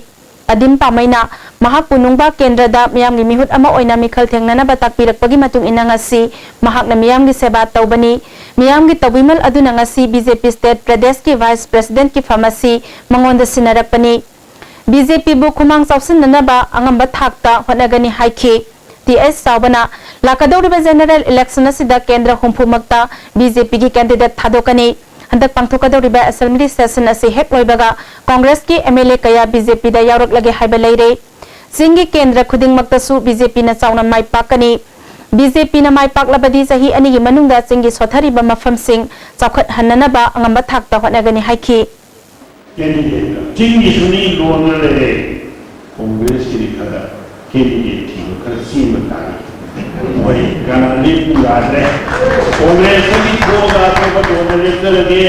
Speaker 1: अदिम पामैना महाकु नुंगबा केंद्रदा मियामगी मिहुत अमा ओइना मिखल थेंगनाना ताकपिरकपगी मतुंग इना ngasi महाकना मियामगी सेवा तौबनी मियामगी तौबिमल अदुना ngasi बीजेपी स्टेट प्रदेश की वाइस प्रेसिडेंट की फार्मेसी मंगोंद सिनारकपनी बीजेपी बु खुमांग चाउसिननबा अंगंबा थाकता होनगनी हाइखी टीएस सावना लाकदौरिबा जनरल इलेक्शन असिदा केंद्र हुंफुमक्ता बीजेपी की कैंडिडेट थादोकनी हंदक पांथोकदौरिबा असेंबली सेशन असे हेक लोइबगा कांग्रेस की एमएलए कया बीजेपी दा यावरक लगे हाइबा लेरे सिंगी केंद्र खुदिंगमक्तसु बीजेपी ना चाउना माइ पाकनी बीजेपी ना माइ पाकलबदी सही अनिगी मनुंगदा सिंगी सोथरिबा मफमसिंग चाखत हन्ननबा अंगम थाकता होनगनी हाइखी
Speaker 15: जिंगी सुनी लोनले कांग्रेस की खरा कैंडिडेट थी खरा सीम ताई वही गणलिप गादरे कांग्रेस की दोगा तो दोनले चलगे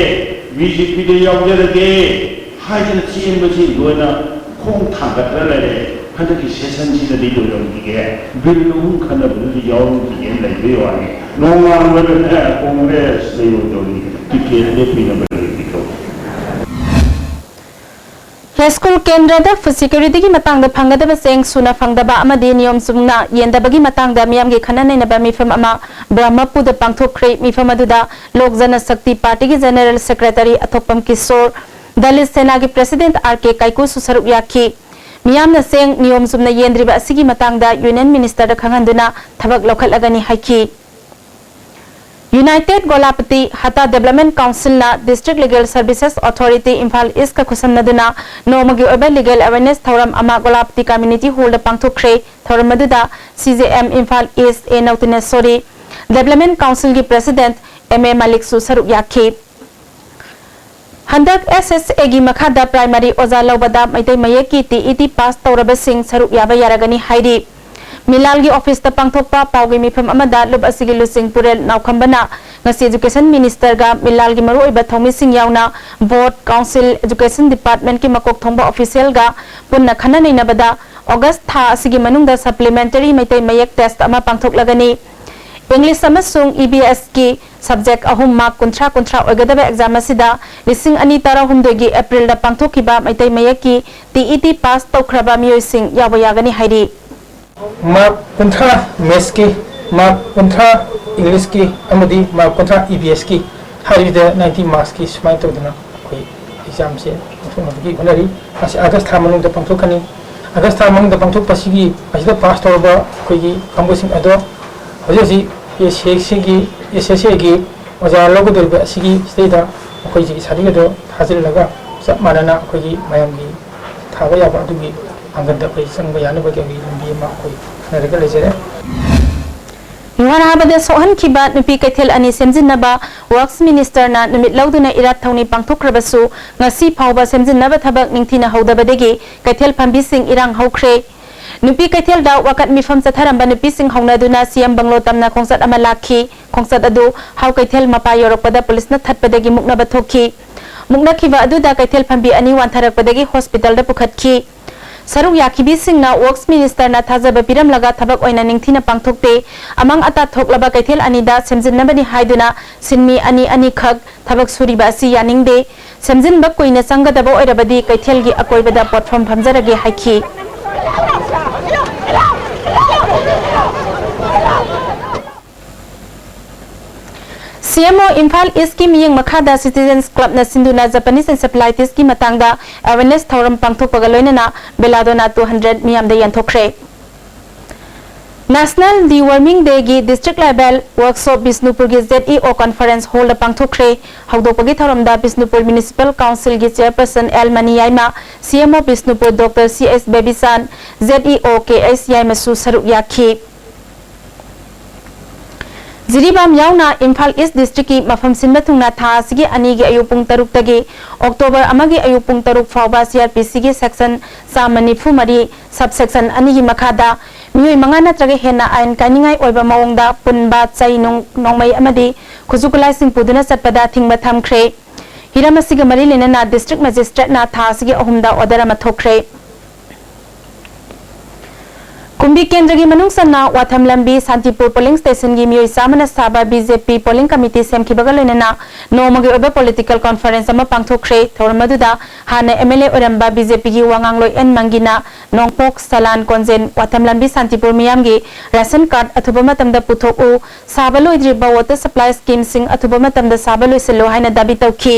Speaker 15: बीजेपी दे यावजरगे हाइजन सीम बसी दोना खोंग थागतरले हदकी सेशन जी दी दोरंगे बिल्लुम खनबुल यावगी लेबे वानी नोंगांगल कांग्रेस दे दोनी टिकेट दे पिनबल
Speaker 1: स्कूल केंद्र सिक्योरिटी की मतंग फंगदब सेंग सुना फंगदबा अमदी नियम सुमना येंदबगी मतंग मियाम की खननैनबा मिफम अमा ब्रह्मपुर पांथोखरे मिफम अदुदा लोक जनशक्ति पार्टी की जनरल सेक्रेटरी अथोपम किशोर दलित सेना की प्रेसिडेंट आर.के. काइकू सुसरुक याखी मियाम सेंग नियम सुमना येंद्रिबा असिगी मतंग यूनियन मिनिस्टर खंगंदुना थबक लौखलगनी हाइखी united Golapati Hatta development council ना district legal services authority Imphal east का खुसमनदुना नोमगी ओबे लीगल अवेयरनेस थौरम अमा गोलापति कम्युनिटी हॉल दा पांथोखरे थौरम मदुदा सीजेएम इम्फाल ईस्ट ए नौतिनेश्वरी डेवलपमेंट काउंसिल की प्रेसिडेंट एम.ए. मलिक सुसरुक याखी हंदक एसएसए की मखादा प्राइमरी ओजा लौबदा मैतै मयेक की टीईटी पास तौरबसिंग सरुक याबा यारगनी हाइरी मिलाल की ऑफिस ता पांथोकपा पाउगी मिफम अमदा लुब असिगी लुसिंग पुरेल नाउखंबना ngasi एजुकेशन मिनिस्टर गा मिलाल की मरो इबा थौमी सिंग यावना बोर्ड काउंसिल एजुकेशन डिपार्टमेंट की मकोक थोंबा ऑफिशियल गा पुन्ना खना नैनबदा अगस्त था असिगी मनुंगदा सप्लीमेंटरी मैतै मयेक टेस्ट अमा पांथोक लगनी इंग्लिश अमसुंग ईबीएस की सब्जेक्ट अहुम मार्क कुंथ्रा कुंथ्रा ओगदबा एग्जाम असिदा लिसिंग अनी तारा हुमदोगी अप्रैल दा पांथोकिबा मैतै मयेक की टीईटी पास तौखरबा मियोइसिंग याबा यागनी हाइरी
Speaker 16: मार्क कुंथ्रा मैथ्स की मार्क कुंथ्रा इंग्लिश की अमदी मार्क कुंथ्रा ईबीएस की हारिद 90 मार्क्स की सुमाय तौदना कोई एग्जाम से की होनरी अगस्त था मनुंग द पंथोखनी अगस्त था मनुंग द पंथोपसिगी असिदा पास तौरबा कोई कंपोजिशन अदो हजि ये एसएससी की ओजा लोगदोरबा सिगी स्टेदा कोई जी सारिग दो हाजिर लगा सब मानना कोई मयम की थाबा याबा दुगी अंगद कोई संग यानबा के लंबी मा कोई नरगल लेजरे
Speaker 1: युवाराबदा सोहन खिबा नुपी कैथेल अनि सेमजिनबा वर्क्स मिनिस्टर ना नुमित लौदुना इरात थौनी पांथोखरबसु ngasi phawba semjinaba thabak ningthina howdabadegi कैथेल फंबी सिंग इरांग हौख्रे नुपी कैथेल दा वकत मिफम चथरंबा नुपी सिंग हौनादुना सीएम बंगलो तमना खोंसत अमा लाखी खोंसत अदु हाउ कैथेल मपा योरकपदा पुलिसना थतपदगी मुकनबा थोखी मुकनखिबा अदुदा कैथेल फंबी अनि वानथरकपदगी हॉस्पिटल दा पुखतखी सरुक याखिबी सिंगना वर्क्स मिनिस्टर ना थाजब पिरम लगा थबक ओइना निंगथिना पांथोकते अमंग अता थोकलबा कैथेल अनिदा सेमजिनबनी हाइदुना सिनमी अनि अनि खग थबक सुरिबा सि यानिंगदे सेमजिनबा कोइना संगदबो ओइरबदी कैथेल गी अकोइबदा प्लेटफॉर्म फमजरगे हाइखी सीएमओ इम्फाल ईस्ट की मियंग मखादा सिटीजन्स क्लब ना सिंधुना जापानीज एन्सेफलाइटिस की मतंगदा अवेयरनेस थौरम पांथोकपगा लोइनना बेलादोना 200 मियाम दे यंथोखरे नेशनल डिवर्मिंग डे की डिस्ट्रिक्ट लेवल वर्कशॉप बिष्णुपुर की जेईओ कॉन्फ्रेंस हॉल पांथोखरे हौदोपगी थौरमदा बिष्णुपुर म्युनिसिपल काउंसिल की chairperson L Maniyaima CMO Bishnupur doctor CS Babysan JEO KS याइमसु सरुक याखी जिरीबाम यावना इम्फाल ईस्ट डिस्ट्रिक्ट की मफम सिनबा थुंगना था सिगी अनि गी अयुपुंग तरुक तगे अक्टोबर अमगी अयुपुंग तरुक फावबा सीआरपीसी की सेक्शन सामनिफु मरी सब सेक्शन अनि की मखादा मियोय मंगा नत्रगे हेना आइन कानिंगाई ओइबा मवंगदा पुनबा चाइ नोंगमै अमदी खुजुकुलाई सिंह पुदुना चटपदा थिंगबा थमख्रे हिराम सिगी मरी लेना डिस्ट्रिक्ट मजिस्ट्रेट ना था सिगी अहुमदा ऑर्डर अमा थोखरे कुंभी केंद्र की मनुसना वाथम लंबी शांतिपुर पोलिंग स्टेशन की मियोई सामना साबा बीजेपी पोलिंग कमिटी सेमखिबगा लोइनना नोमगी ओबे पॉलिटिकल कॉन्फ्रेंस अमा पांथोखरे थौरमदुदा हाने एमएलए ओरंबा बीजेपी की वांगांगलोय एन मंगिना नोंगपोक सलान कोंजेन वाथम लंबी शांतिपुर मियामगी रेशन कार्ड अथुबा मतमदा पुथोकु साबलोइद्रिबा वाटर सप्लाई स्कीम सिंग अथुबा मतमदा साबलोइसलो हाइना दाबी तौखी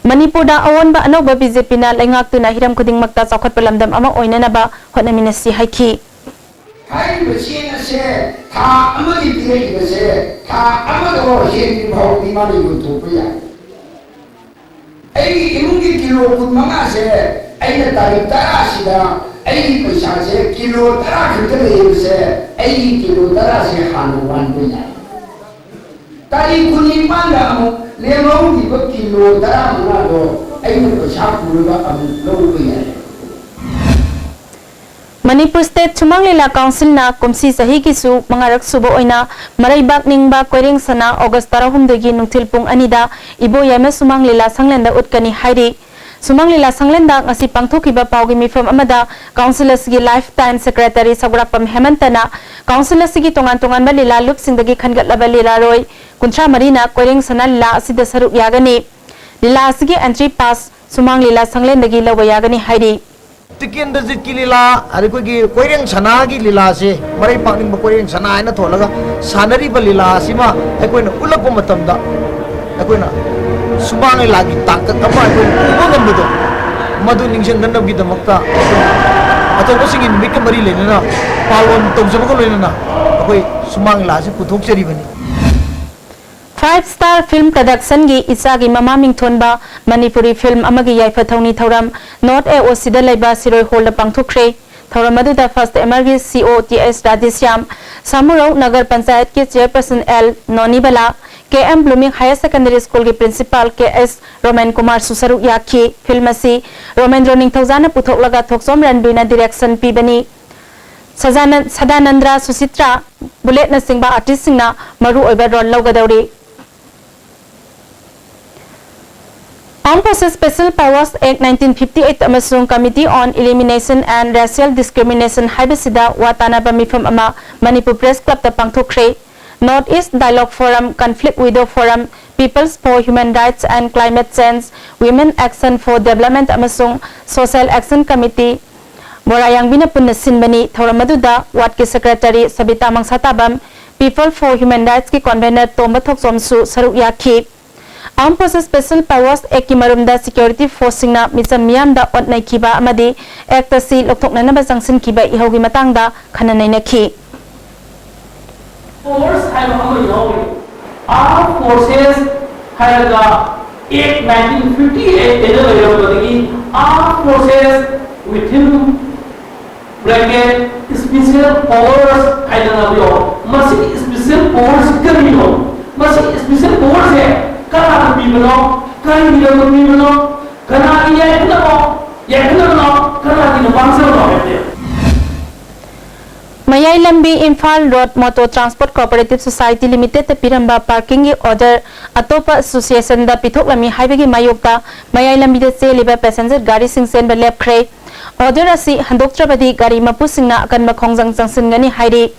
Speaker 1: मणिपुर अवोनबा अनौबा बीजेपी ना लेंगाक्तुना हिरम खुदिंगमक्ता चौखटपा लमदम अमा ओइननबा होटनमिनसी हाइखी
Speaker 17: हाई मशीन से था अमदी पिरे से था अमदो हेन भाव बीमारी को तो पिया इमुंगी किलो कुछ मंगा से तारीख तरा सिदा पैसा से किलो तरा खंडे से किलो तरा से हानुवान बुला तारीख कुनी पांडा ले मौगी किलो तरा मंगा दो पैसा पूरा लो बुला
Speaker 1: मणिपुर स्टेट सुमंग लीला काउंसिल ना कुमसी सही की सु मंगारक सुबो ओइना मरैबाक निंगबा कोइरेंग सना अगस्त 13 गी नुथिल पुंग अनिदा इबो यामे सुमंग लीला संगलेंदा उटकनी हाइरी सुमंग लीला संगलेंदा ngasi pangthokiba paugi mifam amada councilors gi lifetime secretary sagrapam hemantana councilors gi tongan tongan ba lila lup singdagi khangat laba lila roi kuntra marina koiring sana lila asida saruk yagani lila asigi entry pass sumang lila sanglendagi lawa yagani hairi
Speaker 18: तिकिन दजित की लीला अरे कोई कोइरेंग सना की लीला से मरई पानिंग कोइरेंग सना है ना थोलगा सानरी ब लीला सिमा है कोई ना उलप मतमदा है कोई ना सुबांग लागी ताकत अमा है कोई उबंगम बदो मधु निंगशन दंडम की दमकता अतो बसिंग मिक मरी लेने ना पालोन तोजबको लेने ना कोई सुबांग ला से पुथोक चरी बनी
Speaker 1: 5-star film production gi isagi mama mingthonba manipuri film amagi yaifa thongni thoram north a osida laiba siroi hol pangthokre thoram adu da first emergi COTS Radhisyam samuro nagar panchayat ke chairperson L Nonibala KM Blooming Higher Secondary School ke principal KS Roman Kumar Susaru yakhi film asi Romendro Ningthojana puthok laga thoksom ranbina direction pibani Sadanandra Susitra bullet na singba artist singna maru oiba role logadawri Armed Forces Special Powers Act 1958 amasung Committee on Elimination and Racial Discrimination haibasida watanaba mifam ama Manipur Press Club ta pangthokre North East Dialogue Forum Conflict Widow Forum Peoples for Human Rights and Climate Change Women Action for Development amasung Social Action Committee Borayang binapun sinbani thoramaduda Ward ki Secretary Sabita Mangsatabam People for Human Rights ki Convener Tomba Thoksomsu saruk yakhi Armed Forces Special Powers Act ki marumda security force singna misam miyam da otnai kiba amadi act si lokthokna na basangsin kiba ihogi matangda khananai nakhi
Speaker 19: Force Armed Forces haraga Act 1958 developed Armed Forces within bracket special powers haidana masi special powers karino masi special powers hai kana bimano kana bimano kana kana bangsa
Speaker 1: Mayai Lambi Imphal Road Motor Transport Cooperative Society Limited Piramba Parking Order Atopa Association da Pithok Lami Haibagi Mayokta Mayai Lambi de Liba Passenger Gari Singsen Belep Kre Order asi Handoktrabadi Gari Mapusingna akan makhongjang jangsingani hairi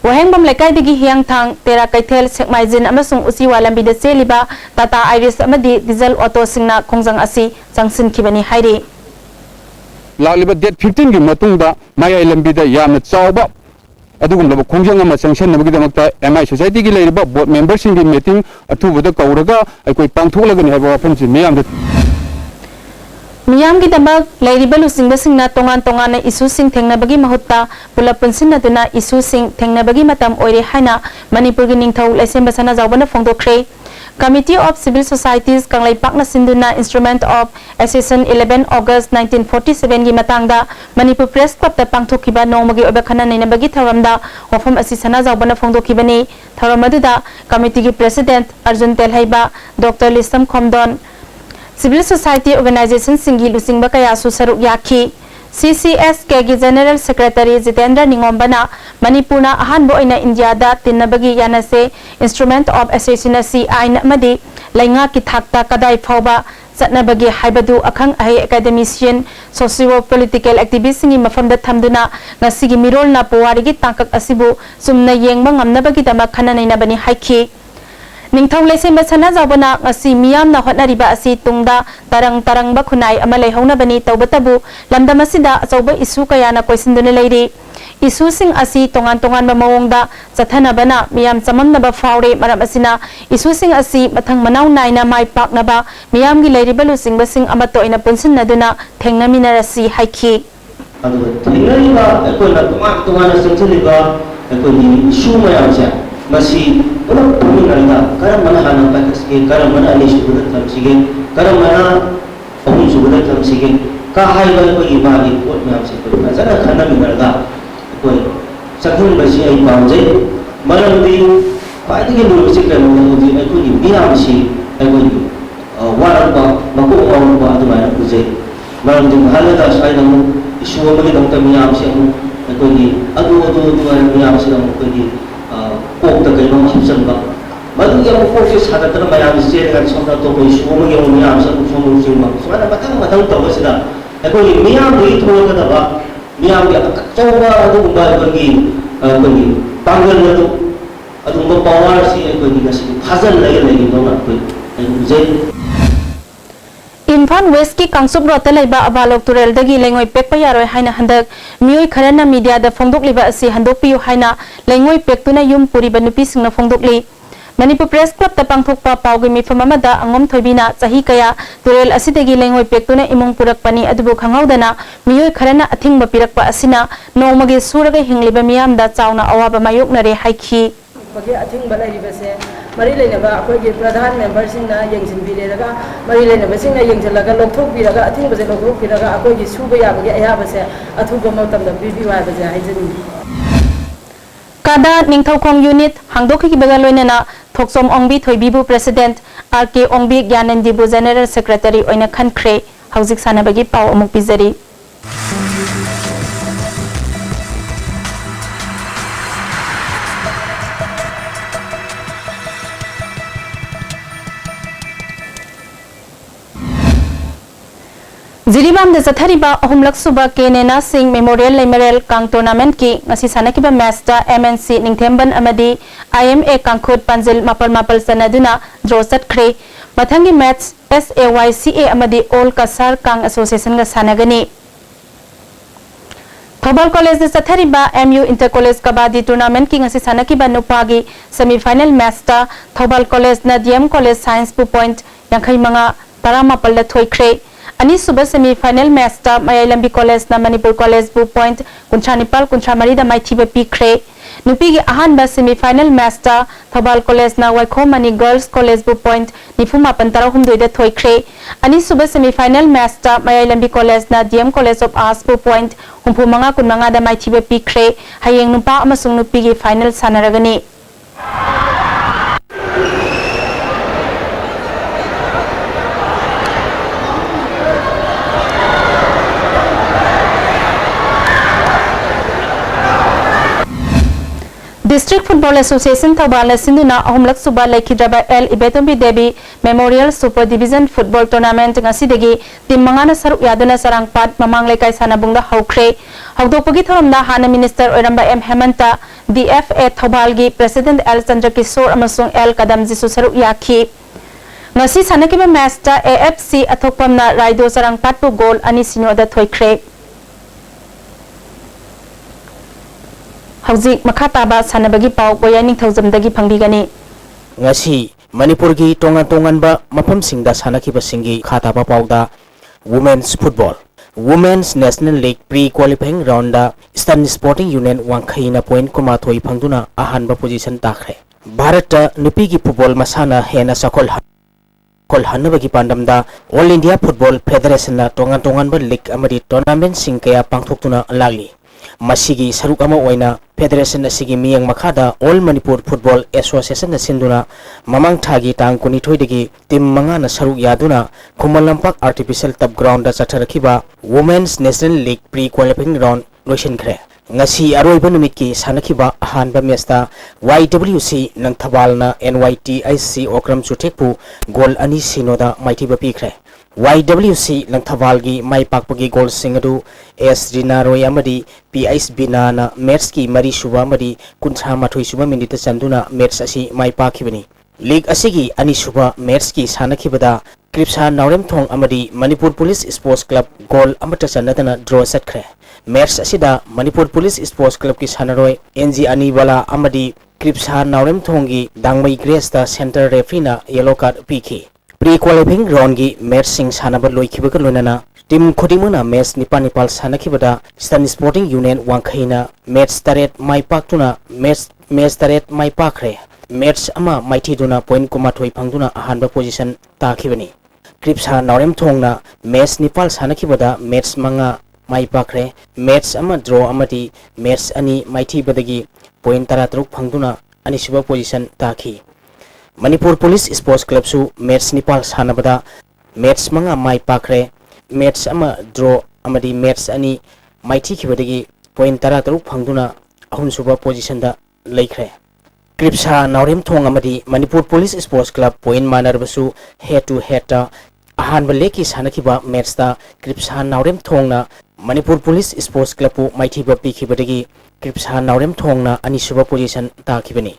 Speaker 1: Wahengbam Lekai digi hiang thang Tera Kaithel Sekmaijin amasung Usiwa Lambi de Liba Tata Iris amadi Diesel Auto Singna khongjang asi jangsin kibani hairi
Speaker 20: Lagliba date 15 gi matungda Mayai Lambi da yamna chawba adugumba khongjang ama sanction nabagi damakta MI society gi leiriba board members in meeting athubuda kauraga aikoi pangtholagani haiba wafamsi meyamda
Speaker 1: Miyam ki dabak leiriba lusingba singna tongan tongana isu sing thengnabagi mahutta pula punsinaduna isu sing thengnabagi matam oire haina Manipur gi ningthau laisemba sana jawbana phongdokre Committee of Civil Societies Kanglai Pakna Sinduna Instrument of Accession 11 August 1947 gi matangda Manipur Press Club ta pangthokiba nomagi oba khana nainabagi tharamda wafam asi sana jawbana phongdokibani tharamadida committee gi president Arjun Telhaiba Dr Lisam Khomdon Civil Society Organization Singi Lusingba kaya su saruk yakhi CCS KG General Secretary Jitendra Ningombana Manipurna ahanbo ina India da tinnabagi yanase Instrument of Accession si ain amadi lainga ki thakta kadai phauba chatnabagi haibadu akhang ai academician socio-political activist singi mafamda thamduna ngasigi mirol na puwari gi tangkak asibu sumna yengba ngamnabagi dama khananai na bani haikhi Ningthau leisemba sana jawbana ngasi miyam na hotnariba asi tungda tarang ba khunai ama leihona bani tawbatabu lamdam asida achauba isu kayana koisinduna leiri isu sing asi tongan ba mawongda chathana bana miyam chamamna ba faure maram asina isu sing asi mathang manau naina mai pakna ba miyam gi leiriba lusingba sing ama to ina punsinnaduna thengnaminarasi haikhi
Speaker 21: adu thengnariba ekona tongan sengchaliba ekoni isu mayam cha masi pulang tumi nanda karam mana hana pakas ke karam mana ani subudat tam sige karam mana ahum subudat tam sige ka hai bal ko ibadi pot nam se ko azara khana mi nanda ko sakhun basi ai pauje maram di pai di lu se kan mo di ai ko ni biam si ai ko ni waran ba mako on ba adu mai ku je maram di hala da sai da mu isu mo ni dam tam miam se mu ai ko ni adu ai miam se mu ko ni kok ta kai no hapsan ba madu yang fokus hada tan mayam se kan somna to ko isu mo yang miam se ku somo sing ba so ana matang to ba sida ai ko ni miam ri tho ka da ba miam ya ka choba adu ba ko ni tanggal na to adu mo power si ai ko ni ka si hazal lai no na ko ai je
Speaker 1: Imphal West ki Kangsup Road ta leiba abalok turel dagi lengoi pek pa yaroi haina handak mioi kharana media da phongdok liba asi handok piu haina lengoi pek tuna yum puri banupi singna phongdok li Manipur Press Club ta pangthok pa paugi mifam amada angom thoibina chahi kaya turel asidagi lengoi pek tuna imong purak pani adubu khangaudana mioi kharana athingba pirak pa asina nomagi suraga hingliba miyam da chauna awaba mayok na re haikhi
Speaker 22: bagi athingba lairibase mari leinaba akogi pradhan member singna yengsin birega mari leinaba singna yengsilaga lokthok biraga athingba je lokthok biraga akogi suba yabagi ayabase athuba matamda bibi wabaje haijani
Speaker 1: Kada Ningthaukhong unit hangdokhi baga loinana Thoksom Ongbi Thoibibu President RK Ongbi Gyanandibu General Secretary oina khankhre hauzik sanabagi pau amuk pizari Ziribam da zathariba ahumlak suba Kenena Singh Memorial Memorial Kang Tournament ki ngasi sanakiba match ta MNC Ningthemban amadi IMA Kangkhut Panjil mapal sanaduna draw satkre mathangi match SAYCA amadi All Kasar Kang Association ga sanagani Thobal College da zathariba MU Inter College Kabaddi Tournament ki ngasi sanakiba nupagi semi final match ta Thobal College na DM College Science bu point yankhai manga taramapal da thoikre Ani suba semi final match ta Mayalambi College na Manipur College bu point Kunchanipal Kunchamari da maithiba pikre nupi gi ahan ba semi final match ta Thobal College na Waikhomani Girls College bu point nifuma pantara humdoi da thoikre ani suba semi final match ta Mayalambi College na DM College of Arts bu point humpu manga kun manga da maithiba pikre hayeng nupa amasung nupi gi final sanaragani District Football Association Thobal Sinduna ahumlak suba laikhidraba L Ibetombi Devi Memorial Super Division Football Tournament ngasidagi tim mangana saruk yaduna sarangpat mamang lekai sanabungda haukre hawdokpagi thoramda hana minister oiramba M Hemanta DFA Thobal gi President L Chandra Kishore amasung L Kadamji su saruk yakhi ngasi sanakiba match ta AFC athokpamna Raido sarangpat pu goal ani sinoda thoikre Hauzik makataba sanabagi pau boya ningthaujamdagi phangbigani
Speaker 23: ngasi Manipur gi tongan ba mafam singda sanaki ba singi khataba pauda Women's Football Women's National League pre-qualifying round da Eastern Sporting Union wangkhaina point kuma thoi phangduna ahan ba position takhre Bharat nupi gi football masana hena sakol kol hanabagi pandamda All India Football Federation na tongan ba league amadi tournament singkaya pangthoktuna lagli Masigi saruk ama oina Federation asigi miyang makhada All Manipur Football Association na sinduna mamang thagi tang kuni thoidagi tim manga na saruk yaduna Khumalampak Artificial Turf Ground da chatharakhiba Women's National League pre-qualifying round loisin khre ngasi aroiba numit ki sanakhiba ahanba match ta YWC Nangthabal na NYTIC Okram Chuthekpu goal ani sinoda maithiba pikre YWC Nangthabal gi mai pakpagi goal singadu S Rina Roy amadi PIS Binana match ki mari suba amadi kuntha mathoi suba minute chanduna match asi mai pakhibani league asigi ani suba match ki sanakhibada Kripsa Naurem Thong amadi Manipur Police Sports Club goal amata chanadana draw satkre match asida Manipur Police Sports Club ki sanaroi NG Anibala amadi Kripsa Naurem Thong gi Dangmai Grace da center referee na yellow card pikhi pre-qualifying round gi match sing sanaba loikhibaga loinana team khodimuna match nipal sanakibada Eastern Sporting Union wangkhaina match taret mai paktuna match match तरेट माई पाखरे match अमा माइथीदुना point कुमाथोई फंगदुना अहानबा position ताखिबनी क्रिप्सा नावरेम थोंगना मैच निपाल सानखिबदा मैच मंगा माई पाखरे मैच अमा ड्रॉ अमदी मैच अनि माइथीबदगी पॉइंट 13 फंगदुना अनिसुबा पोजीशन ताखी मणिपुर पुलिस स्पोर्ट्स क्लब सु मैच निपाल सानबदा मैच मंगा माई पाखरे मैच अमा ड्रॉ अमदी मैच अनि माइथीखिबदगी पॉइंट 13 फंगदुना अहुनसुबा पोजीशन दा लेखरे क्रिप्सा नावरेम थोंग अमदी Manipur police sports club point मानरबसु हेड टू हेड ता अहानबा लेकी सानखिबा मैच ता क्रिप्सा नावरेम थोंगना मणिपुर पुलिस स्पोर्ट्स क्लब पु माइथीबा पीखिबदगी क्रिप्सा नावरेम थोंगना अनिसुबा पोजीशन ताखिबनी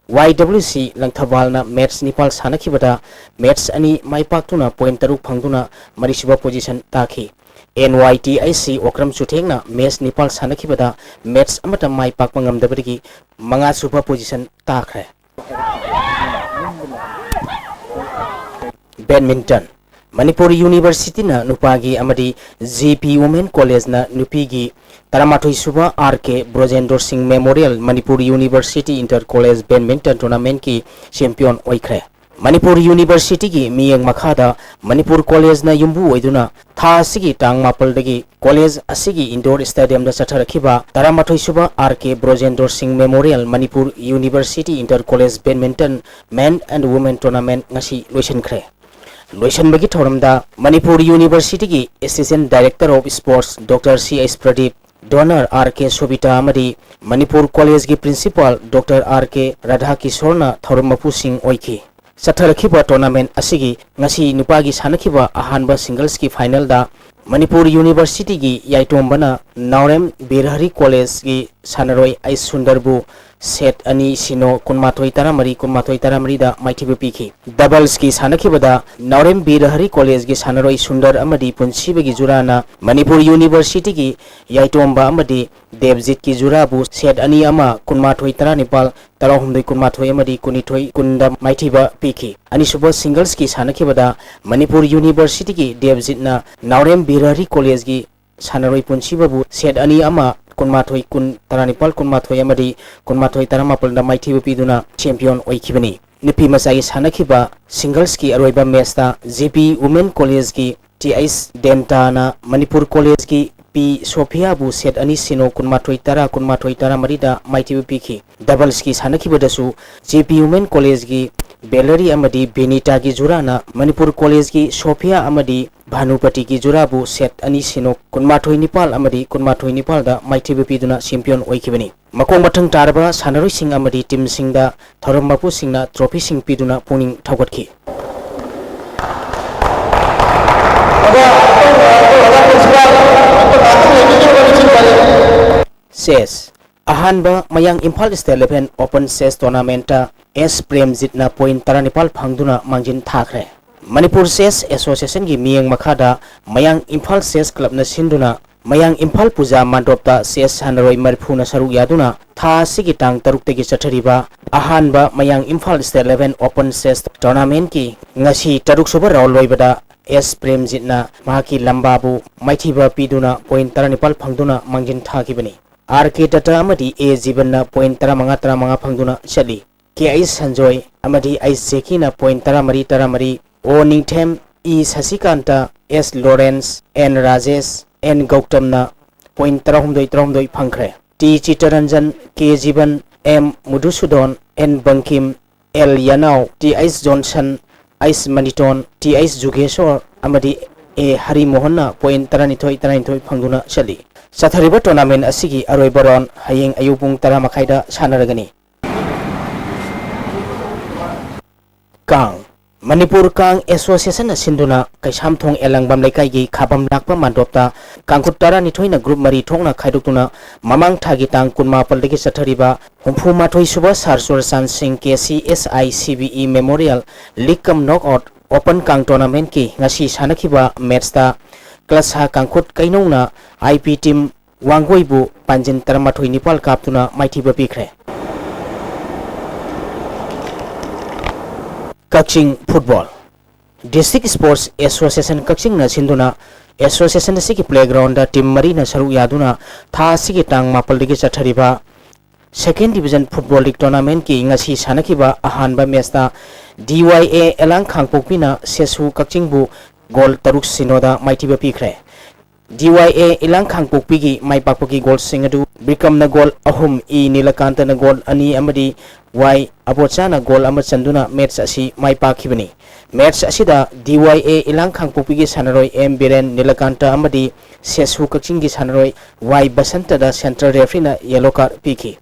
Speaker 23: YWC लंगथबालना मैच निपाल सानखिबदा मैच अनि माइपाक्तुना पॉइंट 13 फंगदुना मरिसुबा पोजीशन ताखी NYTIC ओक्रम सुथेंगना मैच निपाल सानखिबदा मैच अमता माइपाक मंगमदबदगी मंगा सुबा पोजीशन ताखरे बैडमिंटन मणिपुर यूनिवर्सिटी ना नुपागी अमदी GP वुमेन कॉलेज ना नुपीगी 13 सुबा RK Brojendra Singh memorial Manipur university inter college badminton tournament की चैंपियन ओइखरे मणिपुर यूनिवर्सिटी की मियंग मखादा मणिपुर कॉलेज ना युम्बु ओइदुना था सिगी टांग मापलदगी कॉलेज असिगी इंडोर स्टेडियम दा चथरखिबा 13 सुबा RK Brojendra Singh memorial Manipur university inter college badminton men and women tournament ngasi लोइसनखरे लोइसनबगी थौरमदा मणिपुर यूनिवर्सिटी की assistant director of sports doctor CS Pradeep डोनर RK सोबिता अमदी मणिपुर कॉलेज की प्रिंसिपल डॉक्टर RK राधा किशोरना थौरम मपु सिंह ओइखी चथरखिबा टूर्नामेंट असिगी ngasi नुपागी सानखिबा अहानबा सिंगल्स की फाइनल दा मणिपुर यूनिवर्सिटी की याइटोंबना नावरेम बिरहरी कॉलेज की सानरोय आई सुंदरबु सेट अनि सिनो कुनमाथोई तारामरी दा माइथिबु पीखी डबल्स की सानखिबदा नावरेम बिरहरी कॉलेज की सानरोय सुंदर अमदी पुनसिबगी जुराना मणिपुर यूनिवर्सिटी की याइटोंबा अमदी देवजीत की जुराबु सेट अनि अमा कुनमाथोई तारा नेपाल तरहुमदई कुनमाथोई अमदी कुनिथोई कुंदा माइथिबा पीखी अनिसुबा सिंगल्स की सानखिबदा मणिपुर यूनिवर्सिटी की देवजीतना नावरेम बिरहरी कॉलेज की सानरोय पुनसिबबु सेट अनि अमा कुनमाथोई कुन तरानिपाल कुनमाथोई अमदी कुनमाथोई तरामापल दा माइथिबु पीदुना चैंपियन ओइखिबनी निपी मसाई सानखिबा सिंगल्स की अरोइबा मैच ता GP वुमेन कॉलेज की TS डेंटाना मणिपुर कॉलेज की P सोफिया बु सेट अनि सिनो कुनमाथोई तारा मरिदा माइथिबु पीखी डबल्स की सानखिबदसु GP वुमेन कॉलेज की बेलरी अमदी बेनिता की जुराना मणिपुर कॉलेज की सोफिया अमदी भानुपति की जुराबु सेट अनि सिनो कुनमाथोई निपाल दा माइथिबु पीदुना चैंपियन ओइखिबनी मकोंग मथंग तारबा सानरोई सिंह अमदी टीम सिंह दा थौरम मपु सिंहना ट्रॉफी सिंह पीदुना पुनिंग थौगतखी सेस अहानबा Mayang Imphal state level open chess tournament S प्रेमजितना पॉइंट 13 फंगदुना मांजिन थाखरे मणिपुर सेस एसोसिएशन की मियंग मखादा मयांग इम्फाल सेस क्लब न सिंधुना मयांग इम्फाल पूजा मांडोपता सेस सानरोय मरफुना सरुक यादुना था सिगी टांग 13 तगी चथरिबा अहानबा Mayang Imphal state level open chess tournament की ngasi 13 सुबा राउंड लोइबदा S प्रेमजितना माकी लंबाबु माइथिबा पीदुना पॉइंट 13 फंगदुना मांजिन थाखिबनी RK Tata अमदी A जीवनना पॉइंट 13 फंगदुना चली KI संजोय अमदी I जेकी ना पॉइंट 13 O निथेम E Sasikanta S Lawrence N Rajesh N Gautam ना पॉइंट 13 फंखरे T Chittaranjan K Jiban M Madhusudan N Bankim L यानाव T S Johnson S Maniton T S Jugeshwar अमदी A हरि मोहन ना पॉइंट 13 फंगदुना चली चथरिबा टूर्नामेंट असिगी अरोइबरन हयेंग अयुपुंग 10 मखाइदा सानरगनी कांग मणिपुर कांग एसोसिएशन सिंधुना कैसामथोंग एलंगबम लेकाइगी खाबम लाकपा मांडोपता कांकुट 13 ग्रुप मरी थोंगना खाइदुक्तुना ममांग थागी तांग 19 दगी चथरिबा 34 सुबा सारसुर सान सिंह KCSI CBE memorial league cum knockout open कांग टूर्नामेंट की ngasi सानखिबा मैच ता क्लासा कांकुट कैनौना IP टीम वांगोइबु पांजिन 13 कापतुना माइथिबा पीखरे Kakching football district sports association Kakching न सिंधुना एसोसिएशन की प्लेग्राउंड टीम मरी न सरुक यादुना था सिगी टांग 9 दगी चथरिबा Second Division Football League Tournament ki ngasi sanakiba ahanba matchta DYA Elang Khangpokpina Sesu Kakchingbu goal taruk sinoda maitiba pikre. DYA Elang Khangpokpi gi maipakpaki goal singadu Bikram na goal ahum E Nilakanta na goal ani amadi Y Abocha na goal ama chanduna match asi maipakhibani. Match asida DYA Elang Khangpokpi gi sanaroi M Biren Nilakanta amadi Sesu Kakching gi sanaroi Y Basanta da central referee na yellow card piki.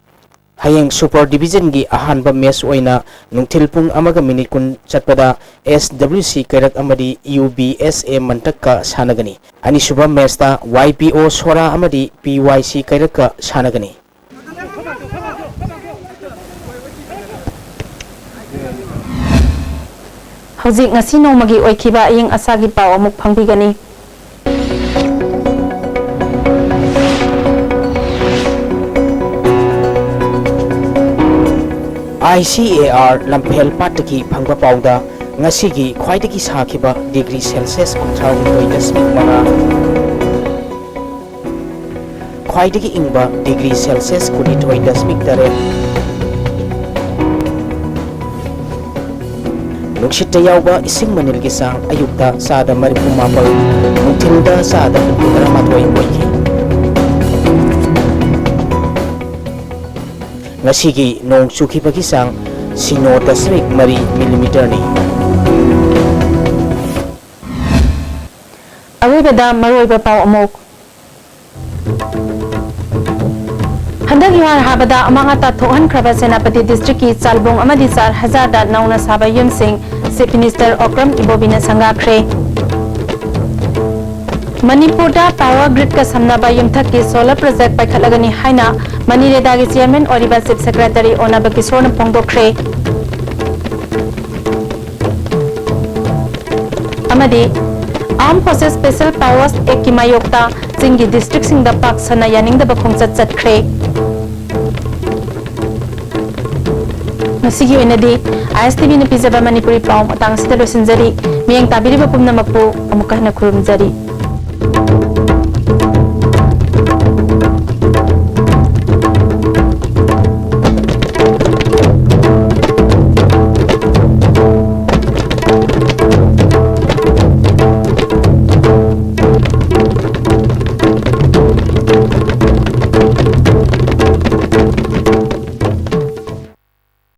Speaker 23: Hayeng Super Division gi ahanba match oina nungthil pung amaga minute kun chatpada SWC Kairak amadi UBSA Mantakka sanagani. Ani suba match ta YPO Sora amadi PYC Kairakka sanagani.
Speaker 1: Hauzik ngasi nongmagi oikiba ayeng asagi paw amuk phangbigani.
Speaker 23: ICAR Lampel Pataki Phangba Pauda Ngasigi Khwaidagi Sakhiba degree Celsius Kunthau Dasmik Mara Khwaidagi Ingba degree Celsius Kunitoi Dasmik Tare Nukshita Yauba Ising Manilgi Sang Ayukta Sada Maripu Mapal Nutilda Sada Putara Matway Boyki Ngasigi nong suki pagisang sino dasmik mari millimeter ni.
Speaker 1: Awi beda maroi bapaw amok. Handag yuhar habada amang ata thohan kraba senapati district ki Chalbong amadi sar hazada nauna saba yum singh Chief Minister Okram Ibobina sangakre. Manipur da power grid ka samnaba yumthak ki solar project paikhalagani haina Manireda ki chairman Oriba Chief Secretary Onaba Kishore na pongdokre. Amadi Armed Forces Special Powers Act ki mayokta Chingi district singda pak sana yaning da bakhong chatkre. Nasigi oinadi ISTV na pizaba Manipuri pau matang sita losinjari miyang tabiri ba pumna makpu amukah na khurumjari.